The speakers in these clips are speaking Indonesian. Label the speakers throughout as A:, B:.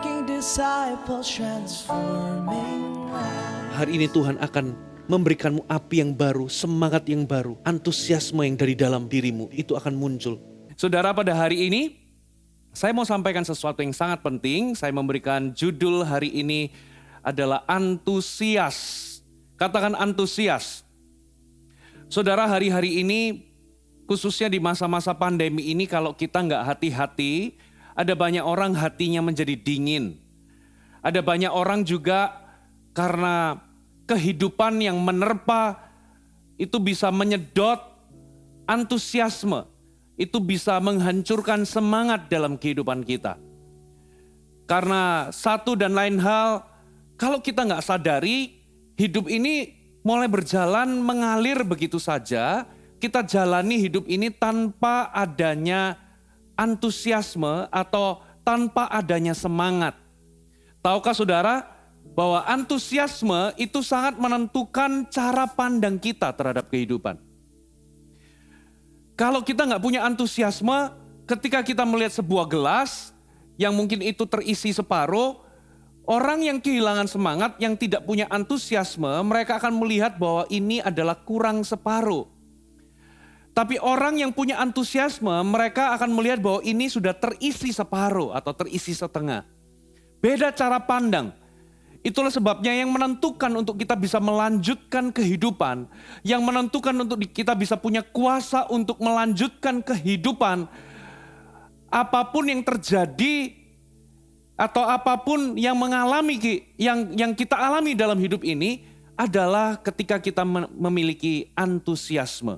A: making disciples, transforming lives.
B: Hari ini Tuhan akan memberikanmu api yang baru, semangat yang baru, antusiasme yang dari dalam dirimu itu akan muncul.
C: Saudara, pada hari ini saya mau sampaikan sesuatu yang sangat penting. Saya memberikan judul hari ini adalah antusias. Katakan antusias. Saudara, hari-hari ini khususnya di masa-masa pandemi ini kalau kita nggak hati-hati, ada banyak orang hatinya menjadi dingin. Ada banyak orang juga karena kehidupan yang menerpa itu bisa menyedot antusiasme. Itu bisa menghancurkan semangat dalam kehidupan kita. Karena satu dan lain hal, kalau kita nggak sadari, hidup ini mulai berjalan mengalir begitu saja. Kita jalani hidup ini tanpa adanya antusiasme atau tanpa adanya semangat. Tahukah saudara bahwa antusiasme itu sangat menentukan cara pandang kita terhadap kehidupan. Kalau kita nggak punya antusiasme, ketika kita melihat sebuah gelas yang mungkin itu terisi separuh, orang yang kehilangan semangat, yang tidak punya antusiasme, mereka akan melihat bahwa ini adalah kurang separuh. Tapi orang yang punya antusiasme, mereka akan melihat bahwa ini sudah terisi separuh atau terisi setengah. Beda cara pandang. Itulah sebabnya yang menentukan untuk kita bisa melanjutkan kehidupan, yang menentukan untuk kita bisa punya kuasa untuk melanjutkan kehidupan, apapun yang terjadi atau apapun yang yang kita alami dalam hidup ini adalah ketika kita memiliki antusiasme.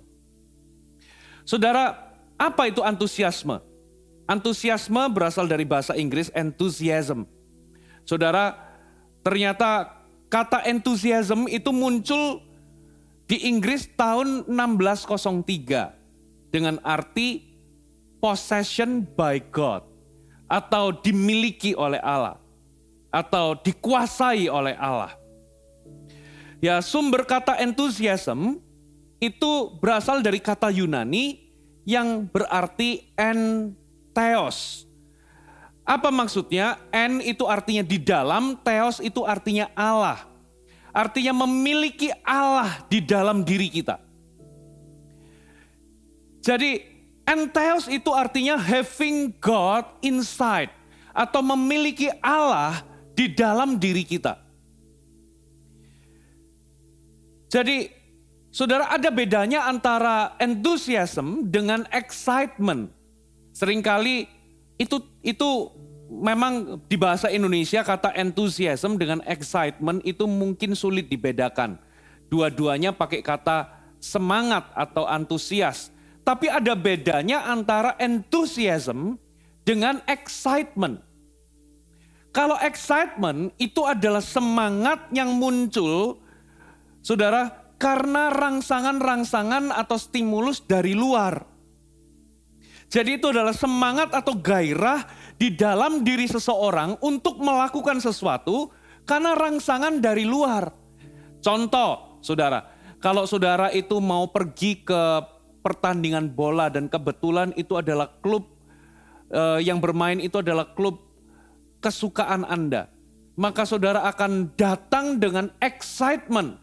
C: Saudara, apa itu antusiasme? Antusiasme berasal dari bahasa Inggris enthusiasm. Saudara, ternyata kata enthusiasm itu muncul di Inggris tahun 1603 dengan arti possession by God atau dimiliki oleh Allah atau dikuasai oleh Allah. Ya, sumber kata enthusiasm itu berasal dari kata Yunani yang berarti entheos. Apa maksudnya? En itu artinya di dalam, theos itu artinya Allah. Artinya memiliki Allah di dalam diri kita. Jadi entheos itu artinya having God inside. Atau memiliki Allah di dalam diri kita. Jadi saudara, ada bedanya antara enthusiasm dengan excitement. Seringkali itu memang di bahasa Indonesia kata enthusiasm dengan excitement itu mungkin sulit dibedakan. Dua-duanya pakai kata semangat atau antusias. Tapi ada bedanya antara enthusiasm dengan excitement. Kalau excitement itu adalah semangat yang muncul, saudara, karena rangsangan-rangsangan atau stimulus dari luar. Jadi itu adalah semangat atau gairah di dalam diri seseorang untuk melakukan sesuatu karena rangsangan dari luar. Contoh, saudara, kalau saudara itu mau pergi ke pertandingan bola dan kebetulan itu adalah klub yang bermain itu adalah klub kesukaan Anda. Maka saudara akan datang dengan excitement.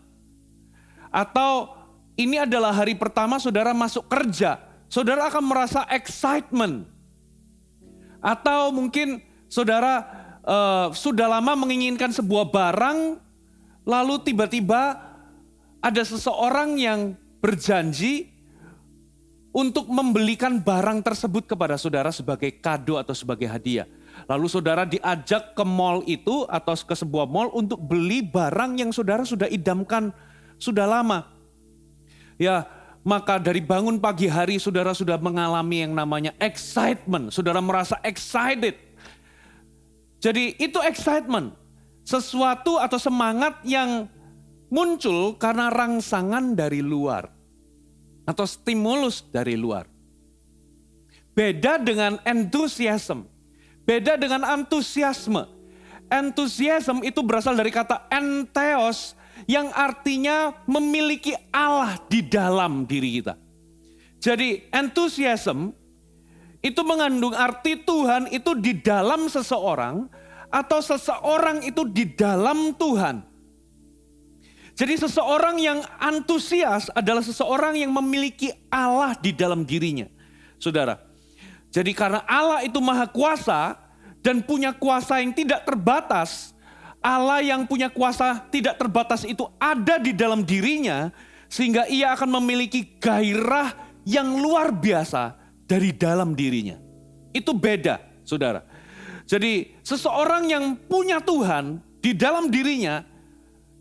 C: Atau ini adalah hari pertama saudara masuk kerja. Saudara akan merasa excitement. Atau mungkin saudara sudah lama menginginkan sebuah barang, lalu tiba-tiba ada seseorang yang berjanji untuk membelikan barang tersebut kepada saudara sebagai kado atau sebagai hadiah. Lalu saudara diajak ke mall itu atau ke sebuah mall untuk beli barang yang saudara sudah idamkan sudah lama. Ya, maka dari bangun pagi hari saudara sudah mengalami yang namanya excitement. Saudara merasa excited. Jadi itu excitement. Sesuatu atau semangat yang muncul karena rangsangan dari luar. Atau stimulus dari luar. Beda dengan enthusiasm. Beda dengan antusiasme. Enthusiasm itu berasal dari kata entheos yang artinya memiliki Allah di dalam diri kita. Jadi enthusiasm itu mengandung arti Tuhan itu di dalam seseorang atau seseorang itu di dalam Tuhan. Jadi seseorang yang antusias adalah seseorang yang memiliki Allah di dalam dirinya. Saudara, jadi karena Allah itu maha kuasa dan punya kuasa yang tidak terbatas, Allah yang punya kuasa tidak terbatas itu ada di dalam dirinya, sehingga ia akan memiliki gairah yang luar biasa dari dalam dirinya. Itu beda, saudara. Jadi seseorang yang punya Tuhan di dalam dirinya,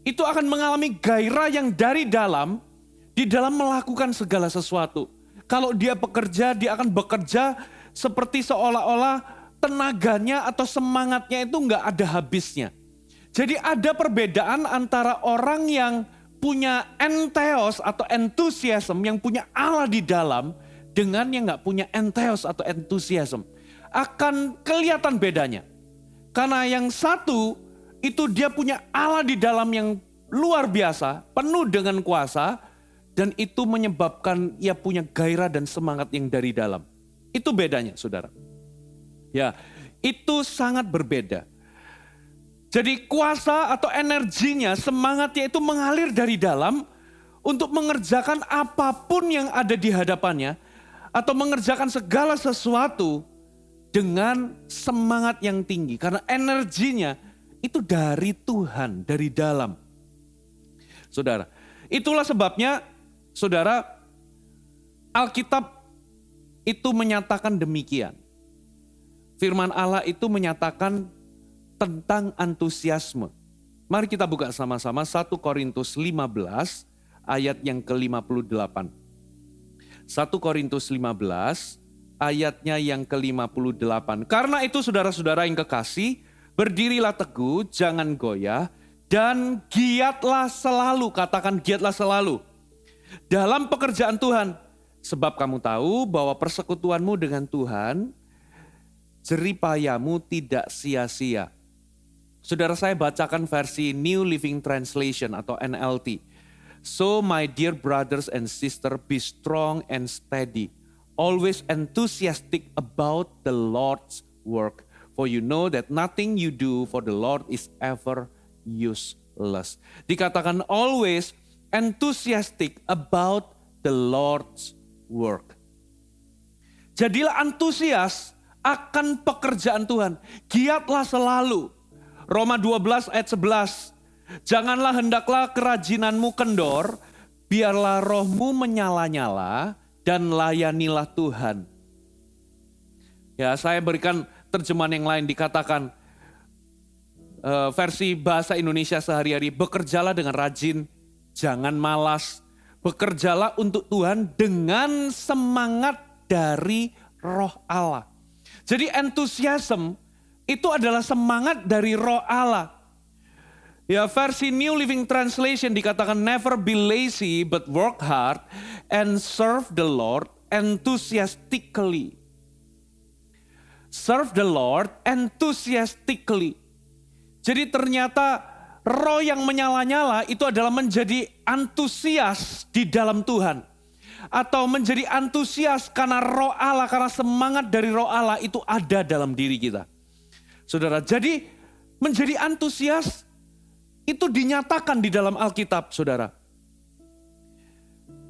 C: itu akan mengalami gairah yang dari dalam, di dalam melakukan segala sesuatu. Kalau dia bekerja, dia akan bekerja seperti seolah-olah tenaganya atau semangatnya itu nggak ada habisnya. Jadi ada perbedaan antara orang yang punya entheos atau enthusiasm, yang punya Allah di dalam, dengan yang nggak punya entheos atau enthusiasm. Akan kelihatan bedanya. Karena yang satu, itu dia punya Allah di dalam yang luar biasa, penuh dengan kuasa, dan itu menyebabkan ia punya gairah dan semangat yang dari dalam. Itu bedanya, saudara. Ya, itu sangat berbeda. Jadi kuasa atau energinya, semangatnya itu mengalir dari dalam untuk mengerjakan apapun yang ada di hadapannya, atau mengerjakan segala sesuatu dengan semangat yang tinggi. Karena energinya itu dari Tuhan, dari dalam. Saudara, itulah sebabnya, saudara, Alkitab itu menyatakan demikian. Firman Allah itu menyatakan tentang antusiasme. Mari kita buka sama-sama 1 Korintus 15 ayat yang ke-58. 1 Korintus 15 ayatnya yang ke-58. Karena itu saudara-saudara yang kekasih, berdirilah teguh, jangan goyah, dan giatlah selalu, katakan giatlah selalu, dalam pekerjaan Tuhan. Sebab kamu tahu bahwa persekutuanmu dengan Tuhan, jeripayamu tidak sia-sia. Saudara, saya bacakan versi New Living Translation atau NLT. So my dear brothers and sisters, be strong and steady, always enthusiastic about the Lord's work. For you know that nothing you do for the Lord is ever useless. Dikatakan always enthusiastic about the Lord's work. Jadilah antusias akan pekerjaan Tuhan. Giatlah selalu. Roma 12 ayat 11. Janganlah hendaklah kerajinanmu kendor, biarlah rohmu menyala-nyala dan layanilah Tuhan. Ya, saya berikan terjemahan yang lain, dikatakan versi bahasa Indonesia sehari-hari, bekerjalah dengan rajin, jangan malas, bekerjalah untuk Tuhan dengan semangat dari Roh Allah. Jadi enthusiasm itu adalah semangat dari Roh Allah. Ya, versi New Living Translation dikatakan never be lazy but work hard and serve the Lord enthusiastically. Serve the Lord enthusiastically. Jadi ternyata roh yang menyala-nyala itu adalah menjadi antusias di dalam Tuhan. Atau menjadi antusias karena roh Allah, karena semangat dari roh Allah itu ada dalam diri kita. Saudara, jadi menjadi antusias itu dinyatakan di dalam Alkitab, saudara.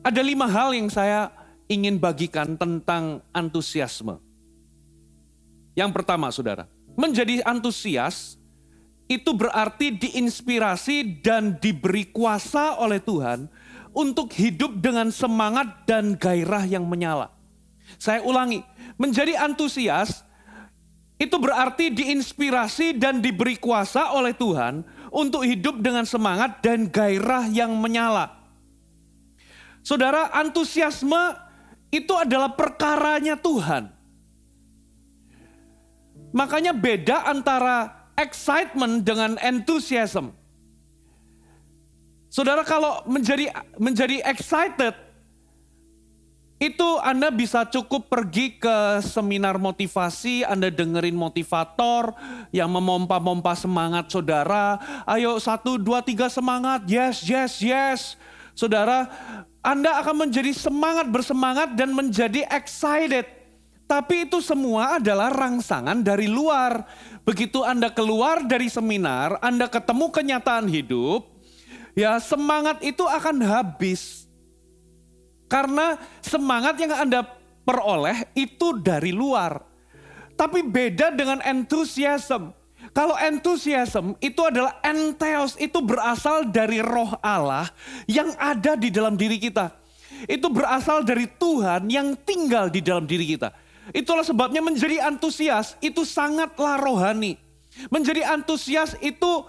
C: Ada 5 hal yang saya ingin bagikan tentang antusiasme. Yang pertama, saudara, menjadi antusias itu berarti diinspirasi dan diberi kuasa oleh Tuhan untuk hidup dengan semangat dan gairah yang menyala. Saya ulangi, menjadi antusias itu berarti diinspirasi dan diberi kuasa oleh Tuhan untuk hidup dengan semangat dan gairah yang menyala. Saudara, antusiasme itu adalah perkaranya Tuhan. Makanya beda antara excitement dengan enthusiasm. Saudara, kalau menjadi excited, itu Anda bisa cukup pergi ke seminar motivasi, Anda dengerin motivator yang memompa-mompa semangat saudara. Ayo 1, 2, 3 semangat, yes, yes, yes. Saudara, Anda akan menjadi bersemangat dan menjadi excited. Tapi itu semua adalah rangsangan dari luar. Begitu Anda keluar dari seminar, Anda ketemu kenyataan hidup, ya semangat itu akan habis. Karena semangat yang Anda peroleh itu dari luar. Tapi beda dengan enthusiasm. Kalau enthusiasm itu adalah entheos, itu berasal dari roh Allah yang ada di dalam diri kita. Itu berasal dari Tuhan yang tinggal di dalam diri kita. Itulah sebabnya menjadi antusias itu sangatlah rohani. Menjadi antusias itu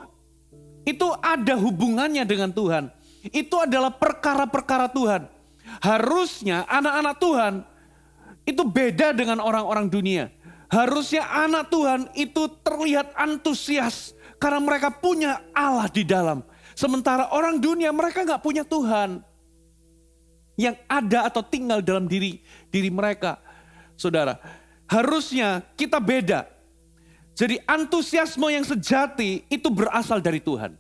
C: ada hubungannya dengan Tuhan. Itu adalah perkara-perkara Tuhan. Harusnya anak-anak Tuhan itu beda dengan orang-orang dunia. Harusnya anak Tuhan itu terlihat antusias karena mereka punya Allah di dalam. Sementara orang dunia mereka gak punya Tuhan yang ada atau tinggal dalam diri mereka. Saudara, harusnya kita beda. Jadi antusiasme yang sejati itu berasal dari Tuhan.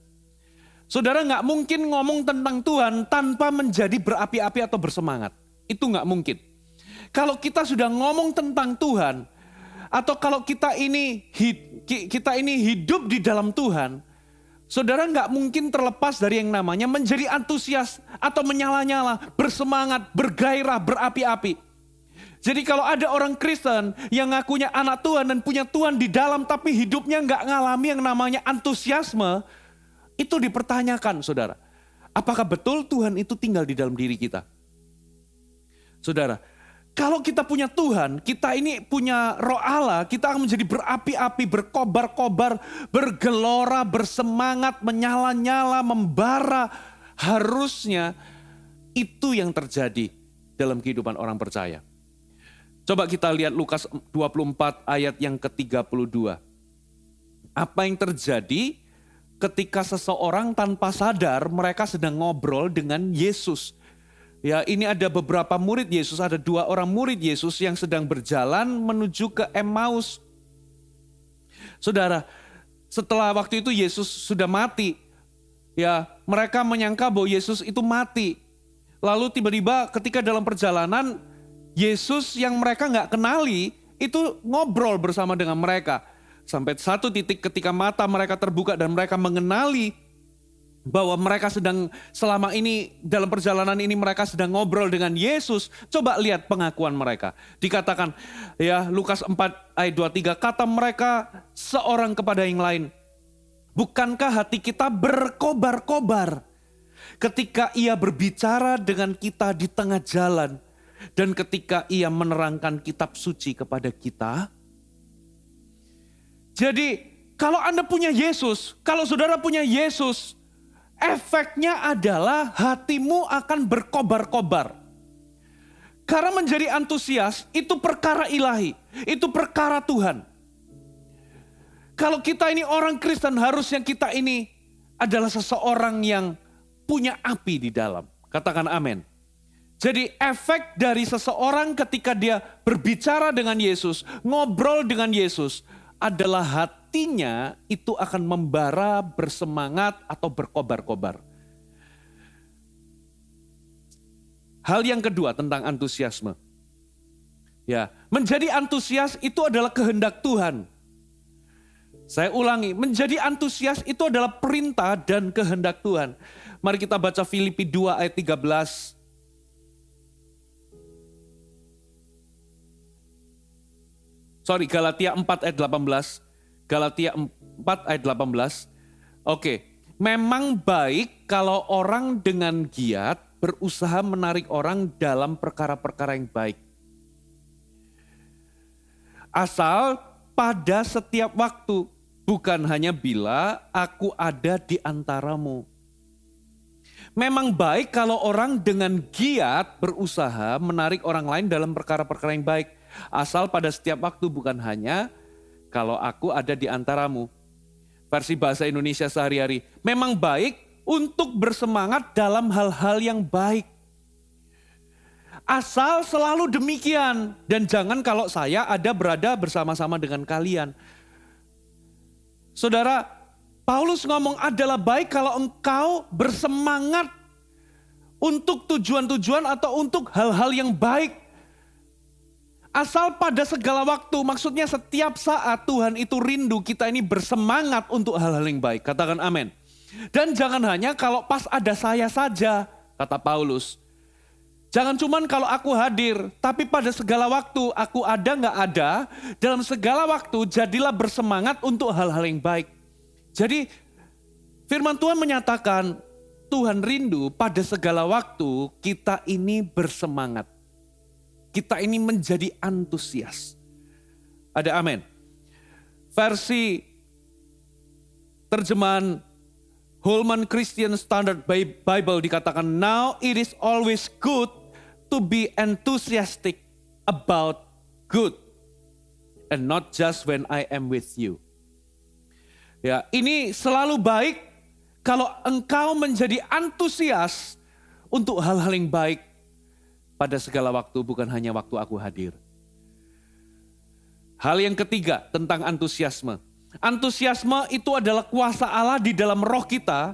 C: Saudara gak mungkin ngomong tentang Tuhan tanpa menjadi berapi-api atau bersemangat. Itu gak mungkin. Kalau kita sudah ngomong tentang Tuhan, atau kalau kita ini hidup di dalam Tuhan, saudara gak mungkin terlepas dari yang namanya menjadi antusias atau menyala-nyala, bersemangat, bergairah, berapi-api. Jadi kalau ada orang Kristen yang ngakunya anak Tuhan dan punya Tuhan di dalam tapi hidupnya gak ngalami yang namanya antusiasme, itu dipertanyakan saudara. Apakah betul Tuhan itu tinggal di dalam diri kita? Saudara, kalau kita punya Tuhan, kita ini punya roh Allah, kita akan menjadi berapi-api, berkobar-kobar, bergelora, bersemangat, menyala-nyala, membara. Harusnya itu yang terjadi dalam kehidupan orang percaya. Coba kita lihat Lukas 24 ayat yang ke-32. Apa yang terjadi ketika seseorang tanpa sadar mereka sedang ngobrol dengan Yesus. Ya, ini ada beberapa murid Yesus, ada 2 orang murid Yesus yang sedang berjalan menuju ke Emmaus. Saudara, setelah waktu itu Yesus sudah mati. Ya, mereka menyangka bahwa Yesus itu mati. Lalu tiba-tiba ketika dalam perjalanan Yesus yang mereka gak kenali itu ngobrol bersama dengan mereka. Sampai satu titik ketika mata mereka terbuka dan mereka mengenali bahwa mereka sedang selama ini dalam perjalanan ini mereka sedang ngobrol dengan Yesus. Coba lihat pengakuan mereka. Dikatakan ya Lukas 4 ayat 23, kata mereka seorang kepada yang lain, bukankah hati kita berkobar-kobar ketika ia berbicara dengan kita di tengah jalan dan ketika ia menerangkan kitab suci kepada kita? Jadi kalau Anda punya Yesus, kalau saudara punya Yesus, efeknya adalah hatimu akan berkobar-kobar. Karena menjadi antusias itu perkara ilahi, itu perkara Tuhan. Kalau kita ini orang Kristen, harusnya kita ini adalah seseorang yang punya api di dalam. Katakan amin. Jadi efek dari seseorang ketika dia berbicara dengan Yesus, ngobrol dengan Yesus, adalah hatinya itu akan membara, bersemangat atau berkobar-kobar. Hal yang kedua tentang antusiasme. Ya, menjadi antusias itu adalah kehendak Tuhan. Saya ulangi, menjadi antusias itu adalah perintah dan kehendak Tuhan. Mari kita baca Filipi 2 ayat 13. Galatia 4 ayat 18. Galatia 4 ayat 18. Oke, memang baik kalau orang dengan giat berusaha menarik orang dalam perkara-perkara yang baik. Asal pada setiap waktu, bukan hanya bila aku ada di antaramu. Memang baik kalau orang dengan giat berusaha menarik orang lain dalam perkara-perkara yang baik. Asal pada setiap waktu, bukan hanya kalau aku ada di antaramu. Versi bahasa Indonesia sehari-hari. Memang baik untuk bersemangat dalam hal-hal yang baik. Asal selalu demikian. Dan jangan kalau saya berada bersama-sama dengan kalian. Saudara, Paulus ngomong adalah baik kalau engkau bersemangat untuk tujuan-tujuan atau untuk hal-hal yang baik. Asal pada segala waktu, maksudnya setiap saat Tuhan itu rindu kita ini bersemangat untuk hal-hal yang baik. Katakan amin. Dan jangan hanya kalau pas ada saya saja, kata Paulus. Jangan cuman kalau aku hadir, tapi pada segala waktu aku ada nggak ada, dalam segala waktu jadilah bersemangat untuk hal-hal yang baik. Jadi firman Tuhan menyatakan Tuhan rindu pada segala waktu kita ini bersemangat. Kita ini menjadi antusias. Ada amin. Versi terjemahan Holman Christian Standard Bible dikatakan, now it is always good to be enthusiastic about good and not just when I am with you. Ya, ini selalu baik kalau engkau menjadi antusias untuk hal-hal yang baik pada segala waktu, bukan hanya waktu aku hadir. Hal yang ketiga tentang antusiasme. Antusiasme itu adalah kuasa Allah di dalam roh kita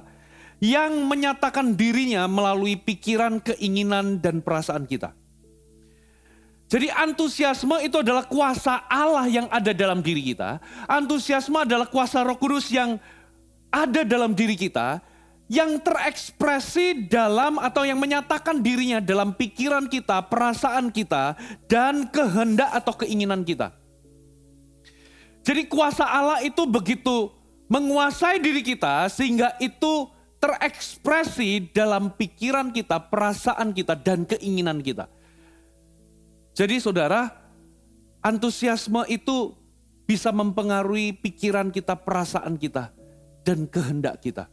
C: yang menyatakan dirinya melalui pikiran, keinginan, dan perasaan kita. Jadi antusiasme itu adalah kuasa Allah yang ada dalam diri kita. Antusiasme adalah kuasa Roh Kudus yang ada dalam diri kita, yang terekspresi dalam atau yang menyatakan dirinya dalam pikiran kita, perasaan kita, dan kehendak atau keinginan kita. Jadi kuasa Allah itu begitu menguasai diri kita sehingga itu terekspresi dalam pikiran kita, perasaan kita, dan keinginan kita. Jadi saudara, antusiasme itu bisa mempengaruhi pikiran kita, perasaan kita, dan kehendak kita.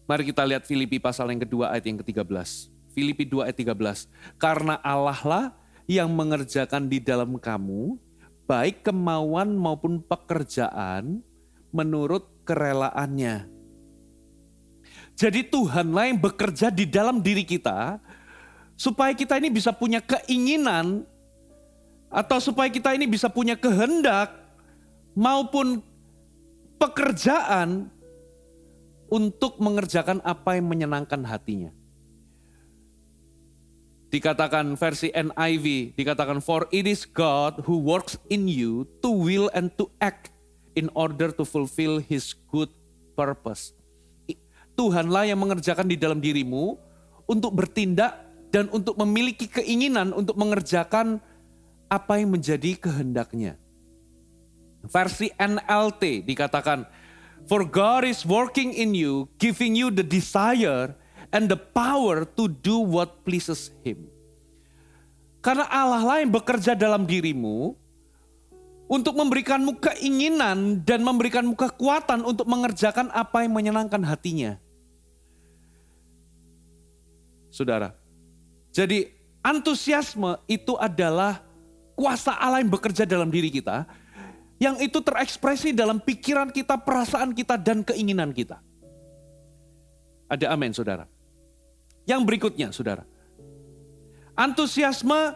C: Mari kita lihat Filipi pasal yang kedua ayat yang ke-13. Filipi 2 ayat 13. Karena Allah lah yang mengerjakan di dalam kamu, baik kemauan maupun pekerjaan menurut kerelaannya. Jadi Tuhanlah yang bekerja di dalam diri kita, supaya kita ini bisa punya keinginan, atau supaya kita ini bisa punya kehendak, maupun pekerjaan, untuk mengerjakan apa yang menyenangkan hatinya. Dikatakan versi NIV, dikatakan for it is God who works in you to will and to act in order to fulfill his good purpose. Tuhanlah yang mengerjakan di dalam dirimu untuk bertindak dan untuk memiliki keinginan untuk mengerjakan apa yang menjadi kehendaknya. Versi NLT dikatakan, for God is working in you, giving you the desire and the power to do what pleases Him. Karena Allah lah yang bekerja dalam dirimu untuk memberikanmu keinginan dan memberikanmu kekuatan untuk mengerjakan apa yang menyenangkan hatinya. Saudara, jadi antusiasme itu adalah kuasa Allah yang bekerja dalam diri kita, yang itu terekspresi dalam pikiran kita, perasaan kita, dan keinginan kita. Ada amin, saudara. Yang berikutnya, saudara. Antusiasme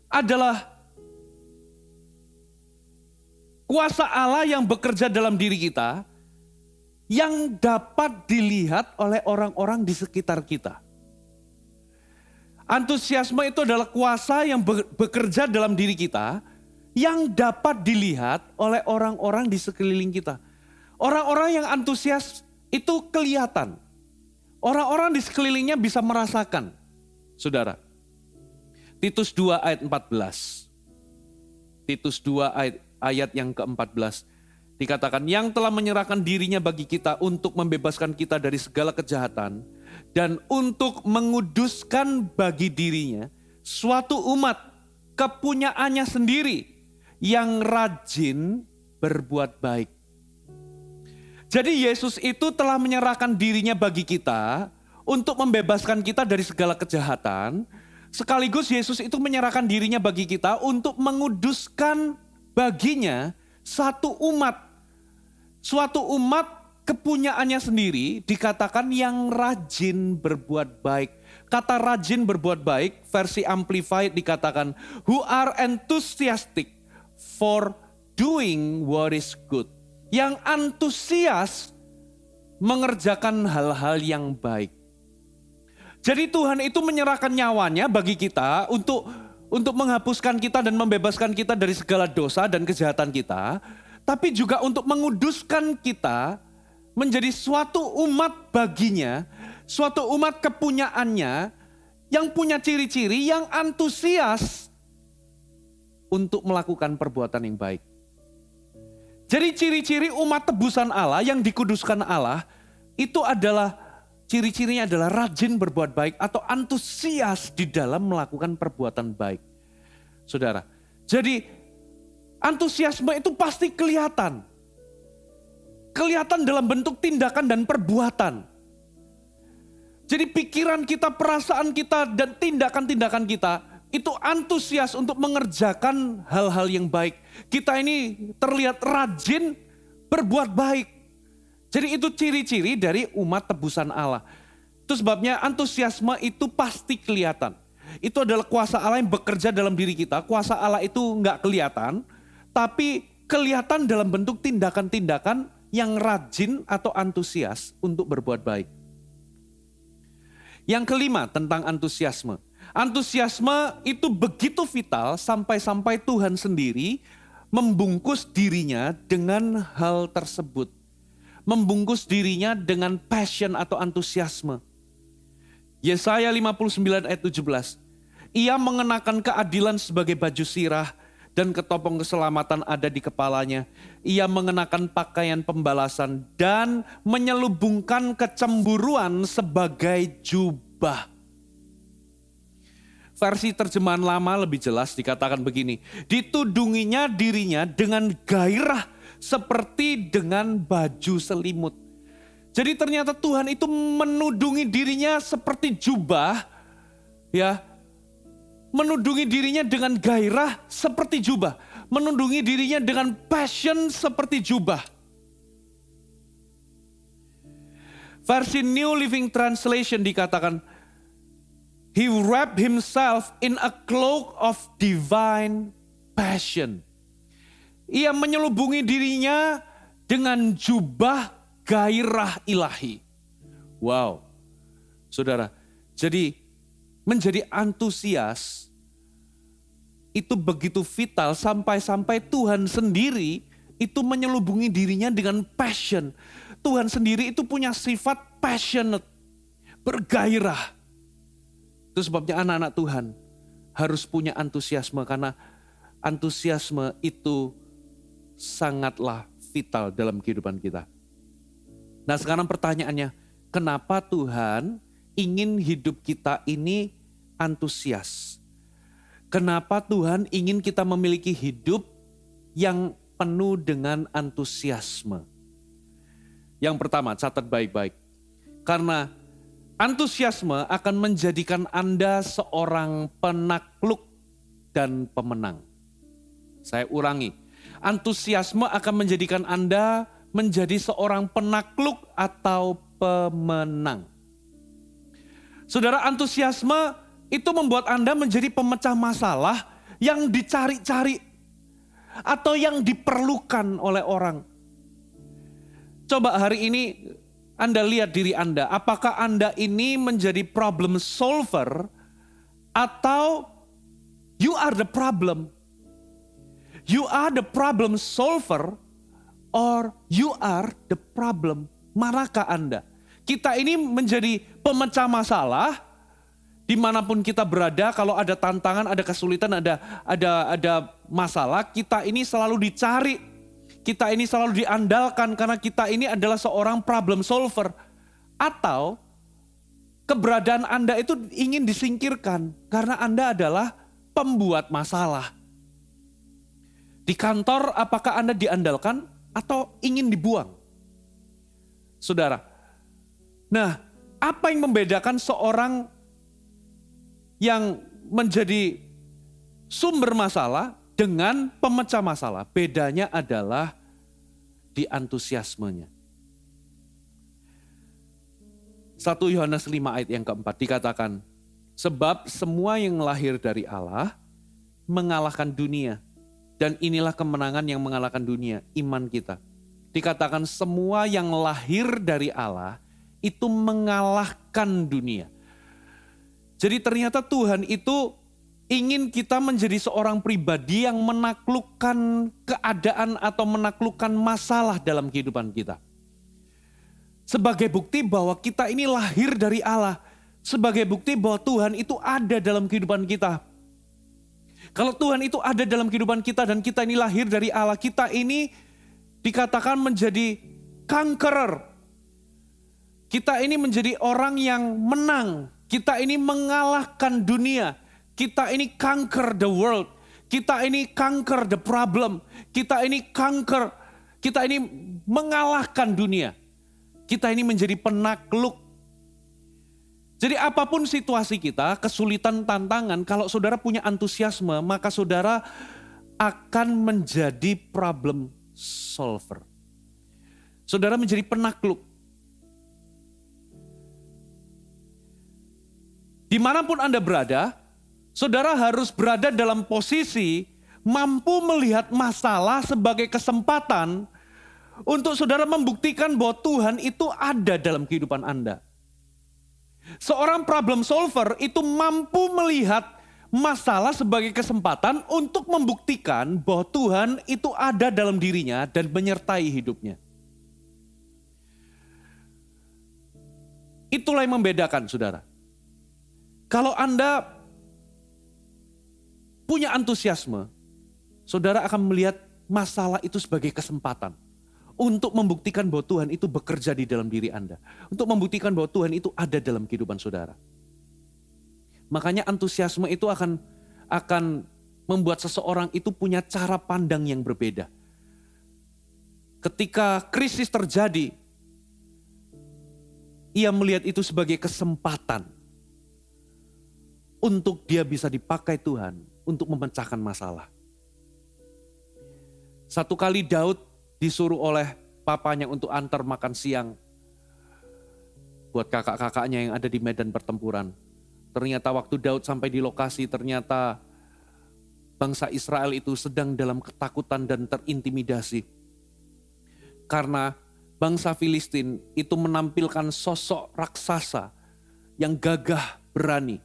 C: adalah kuasa Allah yang bekerja dalam diri kita, yang dapat dilihat oleh orang-orang di sekitar kita. Antusiasme itu adalah kuasa yang bekerja dalam diri kita, yang dapat dilihat oleh orang-orang di sekeliling kita. Orang-orang yang antusias itu kelihatan. Orang-orang di sekelilingnya bisa merasakan. Saudara, Titus 2 ayat 14. Titus 2 ayat yang ke-14. Dikatakan, yang telah menyerahkan dirinya bagi kita untuk membebaskan kita dari segala kejahatan dan untuk menguduskan bagi dirinya suatu umat kepunyaannya sendiri yang rajin berbuat baik. Jadi Yesus itu telah menyerahkan dirinya bagi kita untuk membebaskan kita dari segala kejahatan. Sekaligus Yesus itu menyerahkan dirinya bagi kita untuk menguduskan baginya satu umat. Suatu umat kepunyaannya sendiri dikatakan yang rajin berbuat baik. Kata rajin berbuat baik versi Amplified dikatakan who are enthusiastic for doing what is good. Yang antusias mengerjakan hal-hal yang baik. Jadi Tuhan itu menyerahkan nyawanya bagi kita untuk menghapuskan kita dan membebaskan kita dari segala dosa dan kejahatan kita. Tapi juga untuk menguduskan kita menjadi suatu umat baginya, suatu umat kepunyaannya yang punya ciri-ciri yang antusias untuk melakukan perbuatan yang baik. Jadi ciri-ciri umat tebusan Allah yang dikuduskan Allah itu adalah ciri-cirinya adalah rajin berbuat baik atau antusias di dalam melakukan perbuatan baik. Saudara, jadi antusiasme itu pasti kelihatan. Kelihatan dalam bentuk tindakan dan perbuatan. Jadi pikiran kita, perasaan kita, dan tindakan-tindakan kita itu antusias untuk mengerjakan hal-hal yang baik. Kita ini terlihat rajin berbuat baik. Jadi itu ciri-ciri dari umat tebusan Allah. Itu sebabnya antusiasme itu pasti kelihatan. Itu adalah kuasa Allah yang bekerja dalam diri kita. Kuasa Allah itu nggak kelihatan, tapi kelihatan dalam bentuk tindakan-tindakan yang rajin atau antusias untuk berbuat baik. Yang kelima tentang antusiasme. Antusiasme itu begitu vital sampai-sampai Tuhan sendiri membungkus dirinya dengan hal tersebut. Membungkus dirinya dengan passion atau antusiasme. Yesaya 59 ayat 17. Ia mengenakan keadilan sebagai baju sirah dan ketopong keselamatan ada di kepalanya. Ia mengenakan pakaian pembalasan dan menyelubungkan kecemburuan sebagai jubah. Versi terjemahan lama lebih jelas dikatakan begini. Ditudunginya dirinya dengan gairah seperti dengan baju selimut. Jadi ternyata Tuhan itu menudungi dirinya seperti jubah. Ya, menudungi dirinya dengan gairah seperti jubah. Menudungi dirinya dengan passion seperti jubah. Versi New Living Translation dikatakan, He wrapped himself in a cloak of divine passion. Ia menyelubungi dirinya dengan jubah gairah ilahi. Wow, saudara. Jadi menjadi antusias itu begitu vital sampai-sampai Tuhan sendiri itu menyelubungi dirinya dengan passion. Tuhan sendiri itu punya sifat passionate, bergairah. Itu sebabnya anak-anak Tuhan harus punya antusiasme karena antusiasme itu sangatlah vital dalam kehidupan kita. Nah sekarang pertanyaannya, kenapa Tuhan ingin hidup kita ini antusias? Kenapa Tuhan ingin kita memiliki hidup yang penuh dengan antusiasme? Yang pertama, catat baik-baik. Karena antusiasme akan menjadikan Anda seorang penakluk dan pemenang. Saya ulangi, antusiasme akan menjadikan Anda menjadi seorang penakluk atau pemenang. Saudara, antusiasme itu membuat Anda menjadi pemecah masalah yang dicari-cari atau yang diperlukan oleh orang. Coba hari ini Anda lihat diri Anda, apakah Anda ini menjadi problem solver atau you are the problem? You are the problem solver or you are the problem? Manakah Anda? Kita ini menjadi pemecah masalah dimanapun kita berada. Kalau ada tantangan, ada kesulitan, ada masalah, kita ini selalu dicari. Kita ini selalu diandalkan karena kita ini adalah seorang problem solver. Atau keberadaan Anda itu ingin disingkirkan karena Anda adalah pembuat masalah. Di kantor apakah Anda diandalkan atau ingin dibuang? Saudara, nah apa yang membedakan seorang yang menjadi sumber masalah dengan pemecah masalah? Bedanya adalah di antusiasmenya. 1 Yohanes 5 ayat yang keempat dikatakan, sebab semua yang lahir dari Allah mengalahkan dunia. Dan inilah kemenangan yang mengalahkan dunia, iman kita. Dikatakan semua yang lahir dari Allah itu mengalahkan dunia. Jadi ternyata Tuhan itu ingin kita menjadi seorang pribadi yang menaklukkan keadaan atau menaklukkan masalah dalam kehidupan kita. Sebagai bukti bahwa kita ini lahir dari Allah. Sebagai bukti bahwa Tuhan itu ada dalam kehidupan kita. Kalau Tuhan itu ada dalam kehidupan kita dan kita ini lahir dari Allah, kita ini dikatakan menjadi conqueror. Kita ini menjadi orang yang menang. Kita ini mengalahkan dunia. Kita ini conquer the world. Kita ini conquer the problem. Kita ini mengalahkan dunia. Kita ini menjadi penakluk. Jadi apapun situasi kita, kesulitan, tantangan, kalau saudara punya antusiasme, maka saudara akan menjadi problem solver. Saudara menjadi penakluk. Dimanapun Anda berada, saudara harus berada dalam posisi mampu melihat masalah sebagai kesempatan untuk saudara membuktikan bahwa Tuhan itu ada dalam kehidupan Anda. Seorang problem solver itu mampu melihat masalah sebagai kesempatan untuk membuktikan bahwa Tuhan itu ada dalam dirinya dan menyertai hidupnya. Itulah yang membedakan, saudara. Kalau Anda punya antusiasme, saudara akan melihat masalah itu sebagai kesempatan untuk membuktikan bahwa Tuhan itu bekerja di dalam diri Anda. Untuk membuktikan bahwa Tuhan itu ada dalam kehidupan saudara. Makanya antusiasme itu akan membuat seseorang itu punya cara pandang yang berbeda. Ketika krisis terjadi, ia melihat itu sebagai kesempatan untuk dia bisa dipakai Tuhan untuk memecahkan masalah. Satu kali Daud disuruh oleh papanya untuk antar makan siang buat kakak-kakaknya yang ada di medan pertempuran. Ternyata waktu Daud sampai di lokasi, ternyata bangsa Israel itu sedang dalam ketakutan dan terintimidasi. Karena bangsa Filistin itu menampilkan sosok raksasa yang gagah berani,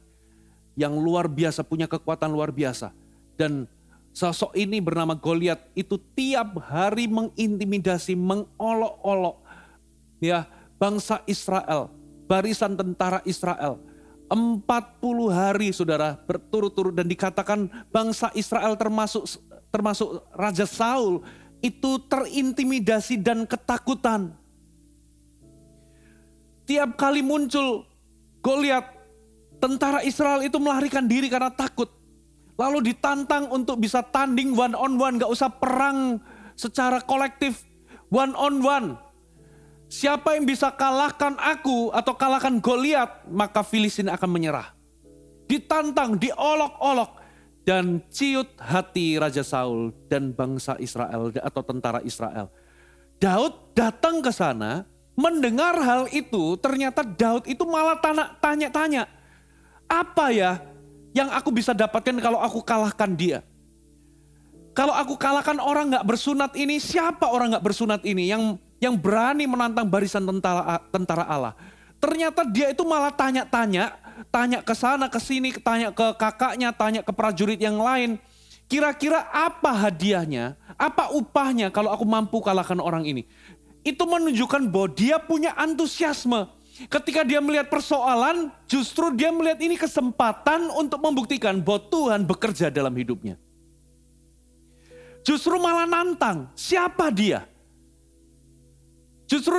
C: yang luar biasa, punya kekuatan luar biasa. Dan sosok ini bernama Goliat itu tiap hari mengintimidasi, mengolok-olok ya bangsa Israel, barisan tentara Israel. 40 hari saudara berturut-turut, dan dikatakan bangsa Israel termasuk Raja Saul itu terintimidasi dan ketakutan. Tiap kali muncul Goliat, tentara Israel itu melarikan diri karena takut. Lalu ditantang untuk bisa tanding one on one, gak usah perang secara kolektif, one on one. Siapa yang bisa kalahkan aku atau kalahkan Goliat, maka Filistin akan menyerah. Ditantang, diolok-olok, dan ciut hati Raja Saul dan bangsa Israel atau tentara Israel. Daud datang ke sana, mendengar hal itu, ternyata Daud itu malah tanya-tanya, apa ya yang aku bisa dapatkan kalau aku kalahkan dia? Kalau aku kalahkan orang gak bersunat ini, siapa orang gak bersunat ini yang berani menantang barisan tentara Allah? Ternyata dia itu malah tanya-tanya, tanya ke sana ke sini, tanya ke kakaknya, tanya ke prajurit yang lain. Kira-kira apa hadiahnya, apa upahnya kalau aku mampu kalahkan orang ini? Itu menunjukkan bahwa dia punya antusiasme. Ketika dia melihat persoalan, justru dia melihat ini kesempatan untuk membuktikan bahwa Tuhan bekerja dalam hidupnya. Justru malah nantang, siapa dia? Justru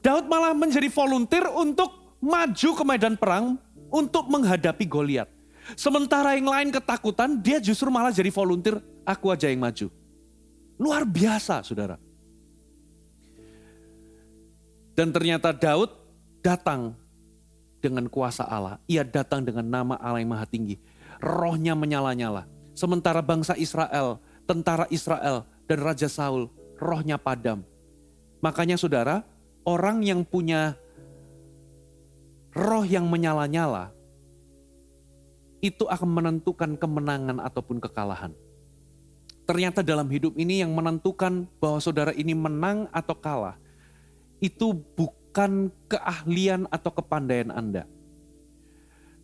C: Daud malah menjadi volunteer untuk maju ke medan perang untuk menghadapi Goliat. Sementara yang lain ketakutan, dia justru malah jadi volunteer, aku aja yang maju. Luar biasa, saudara. Dan ternyata Daud datang dengan kuasa Allah. Ia datang dengan nama Allah yang Maha Tinggi. Rohnya menyala-nyala. Sementara bangsa Israel, tentara Israel dan Raja Saul, rohnya padam. Makanya saudara, orang yang punya roh yang menyala-nyala, itu akan menentukan kemenangan ataupun kekalahan. Ternyata dalam hidup ini yang menentukan bahwa saudara ini menang atau kalah, itu bukan keahlian atau kepandaian Anda.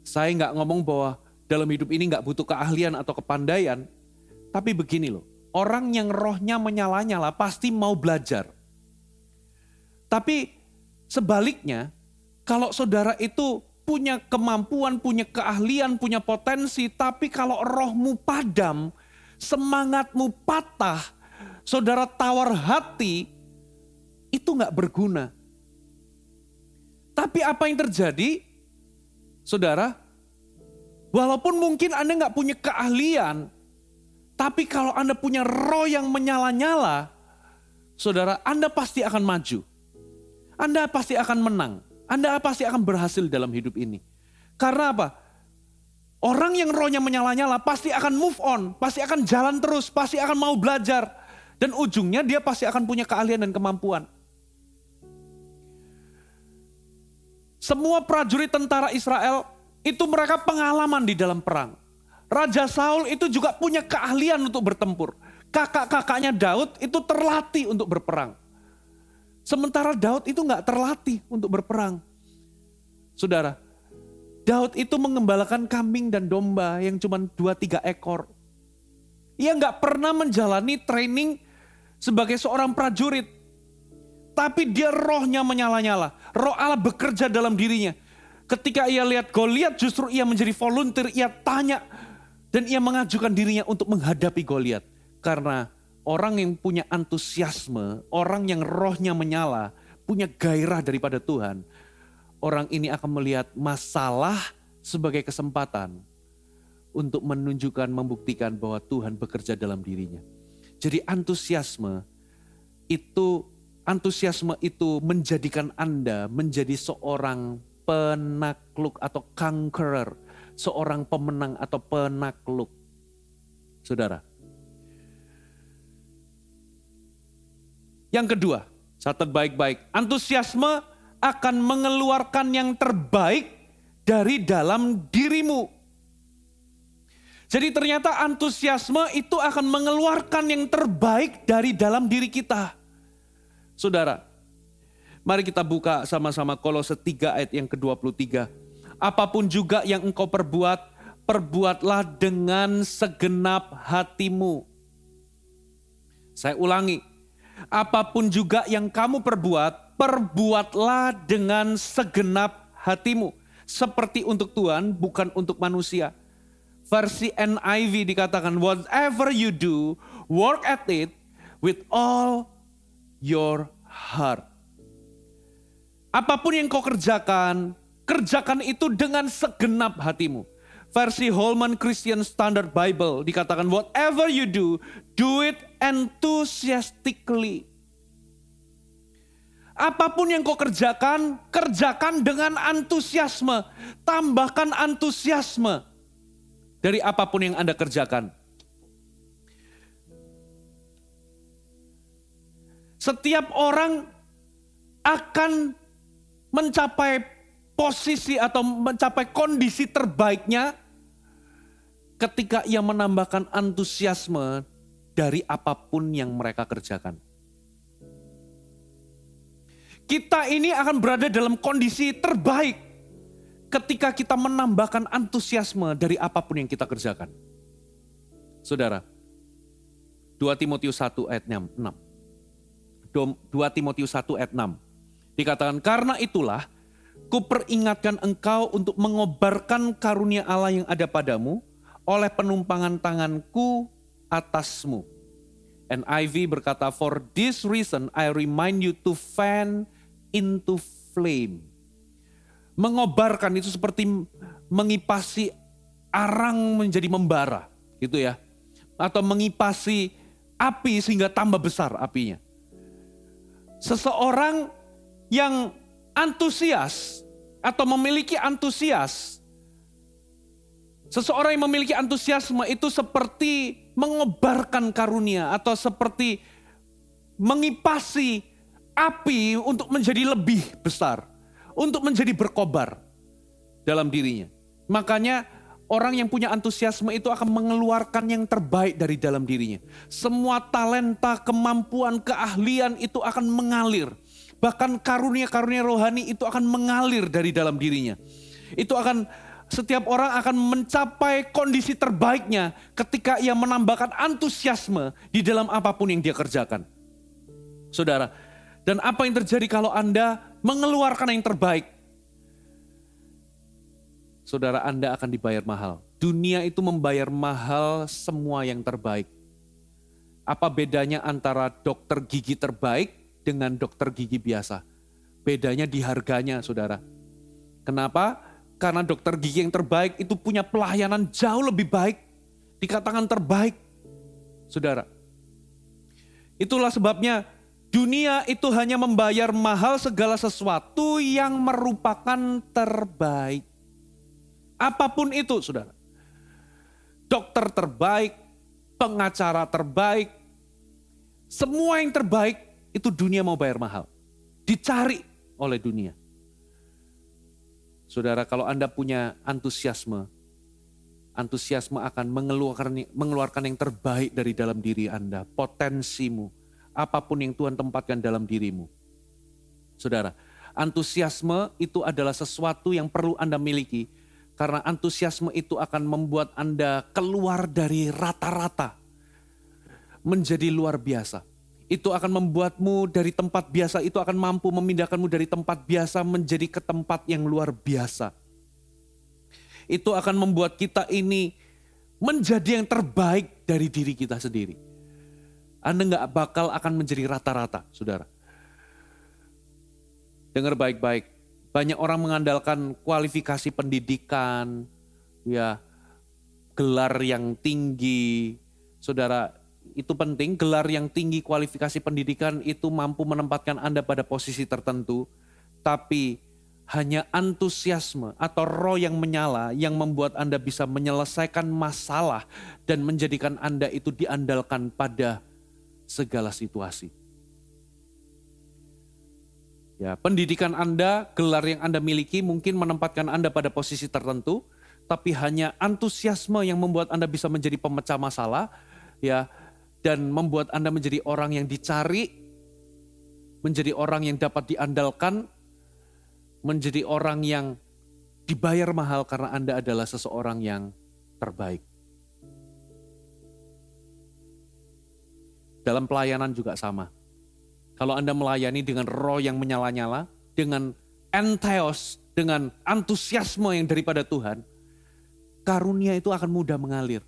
C: Saya nggak ngomong bahwa dalam hidup ini nggak butuh keahlian atau kepandaian. Tapi begini loh, orang yang rohnya menyala-nyala pasti mau belajar. Tapi sebaliknya, kalau saudara itu punya kemampuan, punya keahlian, punya potensi, tapi kalau rohmu padam, semangatmu patah, saudara tawar hati, itu gak berguna. Tapi apa yang terjadi, saudara, walaupun mungkin Anda gak punya keahlian, tapi kalau Anda punya roh yang menyala-nyala, saudara, Anda pasti akan maju. Anda pasti akan menang. Anda pasti akan berhasil dalam hidup ini. Karena apa? Orang yang rohnya menyala-nyala pasti akan move on, pasti akan jalan terus, pasti akan mau belajar. Dan ujungnya dia pasti akan punya keahlian dan kemampuan. Semua prajurit tentara Israel itu mereka pengalaman di dalam perang. Raja Saul itu juga punya keahlian untuk bertempur. Kakak-kakaknya Daud itu terlatih untuk berperang. Sementara Daud itu gak terlatih untuk berperang. Saudara, Daud itu mengembalakan kambing dan domba yang cuma 2-3 ekor. Ia gak pernah menjalani training sebagai seorang prajurit. Tapi dia rohnya menyala-nyala. Roh Allah bekerja dalam dirinya. Ketika ia lihat Goliat justru ia menjadi volunteer. Ia tanya dan ia mengajukan dirinya untuk menghadapi Goliat. Karena orang yang punya antusiasme, orang yang rohnya menyala, punya gairah daripada Tuhan. Orang ini akan melihat masalah sebagai kesempatan untuk menunjukkan, membuktikan bahwa Tuhan bekerja dalam dirinya. Jadi antusiasme itu menjadikan Anda menjadi seorang penakluk atau conqueror, seorang pemenang atau penakluk. Saudara. Yang kedua, catat baik-baik, antusiasme akan mengeluarkan yang terbaik dari dalam dirimu. Jadi ternyata antusiasme itu akan mengeluarkan yang terbaik dari dalam diri kita. Saudara, mari kita buka sama-sama Kolose 3 ayat yang ke-23. Apapun juga yang engkau perbuat, perbuatlah dengan segenap hatimu. Saya ulangi. Apapun juga yang kamu perbuat, perbuatlah dengan segenap hatimu. Seperti untuk Tuhan, bukan untuk manusia. Versi NIV dikatakan, whatever you do, work at it with all your heart. Apapun yang kau kerjakan, kerjakan itu dengan segenap hatimu. Versi Holman Christian Standard Bible dikatakan, whatever you do, do it enthusiastically. Apapun yang kau kerjakan, kerjakan dengan antusiasme. Tambahkan antusiasme dari apapun yang Anda kerjakan. Setiap orang akan mencapai posisi atau mencapai kondisi terbaiknya ketika ia menambahkan antusiasme dari apapun yang mereka kerjakan. Kita ini akan berada dalam kondisi terbaik ketika kita menambahkan antusiasme dari apapun yang kita kerjakan. Saudara, 2 Timotius 1 ayat 6. 2 Timotius 1 ayat 6. Dikatakan, karena itulah kuperingatkan engkau untuk mengobarkan karunia Allah yang ada padamu oleh penumpangan tanganku atasmu. NIV berkata, for this reason I remind you to fan into flame. Mengobarkan itu seperti mengipasi arang menjadi membara, gitu ya. Atau mengipasi api sehingga tambah besar apinya. Seseorang yang antusias atau memiliki antusias. Seseorang yang memiliki antusiasme itu seperti mengobarkan karunia atau seperti mengipasi api untuk menjadi lebih besar, untuk menjadi berkobar dalam dirinya. Makanya orang yang punya antusiasme itu akan mengeluarkan yang terbaik dari dalam dirinya. Semua talenta, kemampuan, keahlian itu akan mengalir. Bahkan karunia-karunia rohani itu akan mengalir dari dalam dirinya. Itu akan setiap orang akan mencapai kondisi terbaiknya ketika ia menambahkan antusiasme di dalam apapun yang dia kerjakan. Saudara, dan apa yang terjadi kalau Anda mengeluarkan yang terbaik? Saudara, Anda akan dibayar mahal. Dunia itu membayar mahal semua yang terbaik. Apa bedanya antara dokter gigi terbaik dengan dokter gigi biasa? Bedanya di harganya, saudara. Kenapa? Karena dokter gigi yang terbaik itu punya pelayanan jauh lebih baik. Dikatakan terbaik. Saudara. Itulah sebabnya dunia itu hanya membayar mahal segala sesuatu yang merupakan terbaik. Apapun itu, saudara. Dokter terbaik, pengacara terbaik, semua yang terbaik itu dunia mau bayar mahal. Dicari oleh dunia. Saudara, kalau Anda punya antusiasme akan mengeluarkan yang terbaik dari dalam diri Anda, potensimu, apapun yang Tuhan tempatkan dalam dirimu. Saudara, antusiasme itu adalah sesuatu yang perlu Anda miliki, karena antusiasme itu akan membuat Anda keluar dari rata-rata, menjadi luar biasa. Itu akan membuatmu dari tempat biasa, itu akan mampu memindahkanmu dari tempat biasa menjadi ke tempat yang luar biasa. Itu akan membuat kita ini menjadi yang terbaik dari diri kita sendiri. Anda gak bakal akan menjadi rata-rata, saudara. Dengar baik-baik, banyak orang mengandalkan kualifikasi pendidikan, ya, gelar yang tinggi, saudara. Itu penting, gelar yang tinggi, kualifikasi pendidikan itu mampu menempatkan Anda pada posisi tertentu. Tapi hanya antusiasme atau roh yang menyala yang membuat Anda bisa menyelesaikan masalah dan menjadikan Anda itu diandalkan pada segala situasi. Ya, pendidikan Anda, gelar yang Anda miliki mungkin menempatkan Anda pada posisi tertentu. Tapi hanya antusiasme yang membuat Anda bisa menjadi pemecah masalah. Ya, dan membuat Anda menjadi orang yang dicari, menjadi orang yang dapat diandalkan, menjadi orang yang dibayar mahal karena Anda adalah seseorang yang terbaik. Dalam pelayanan juga sama. Kalau Anda melayani dengan roh yang menyala-nyala, dengan entheos, dengan antusiasme yang daripada Tuhan, karunia itu akan mudah mengalir.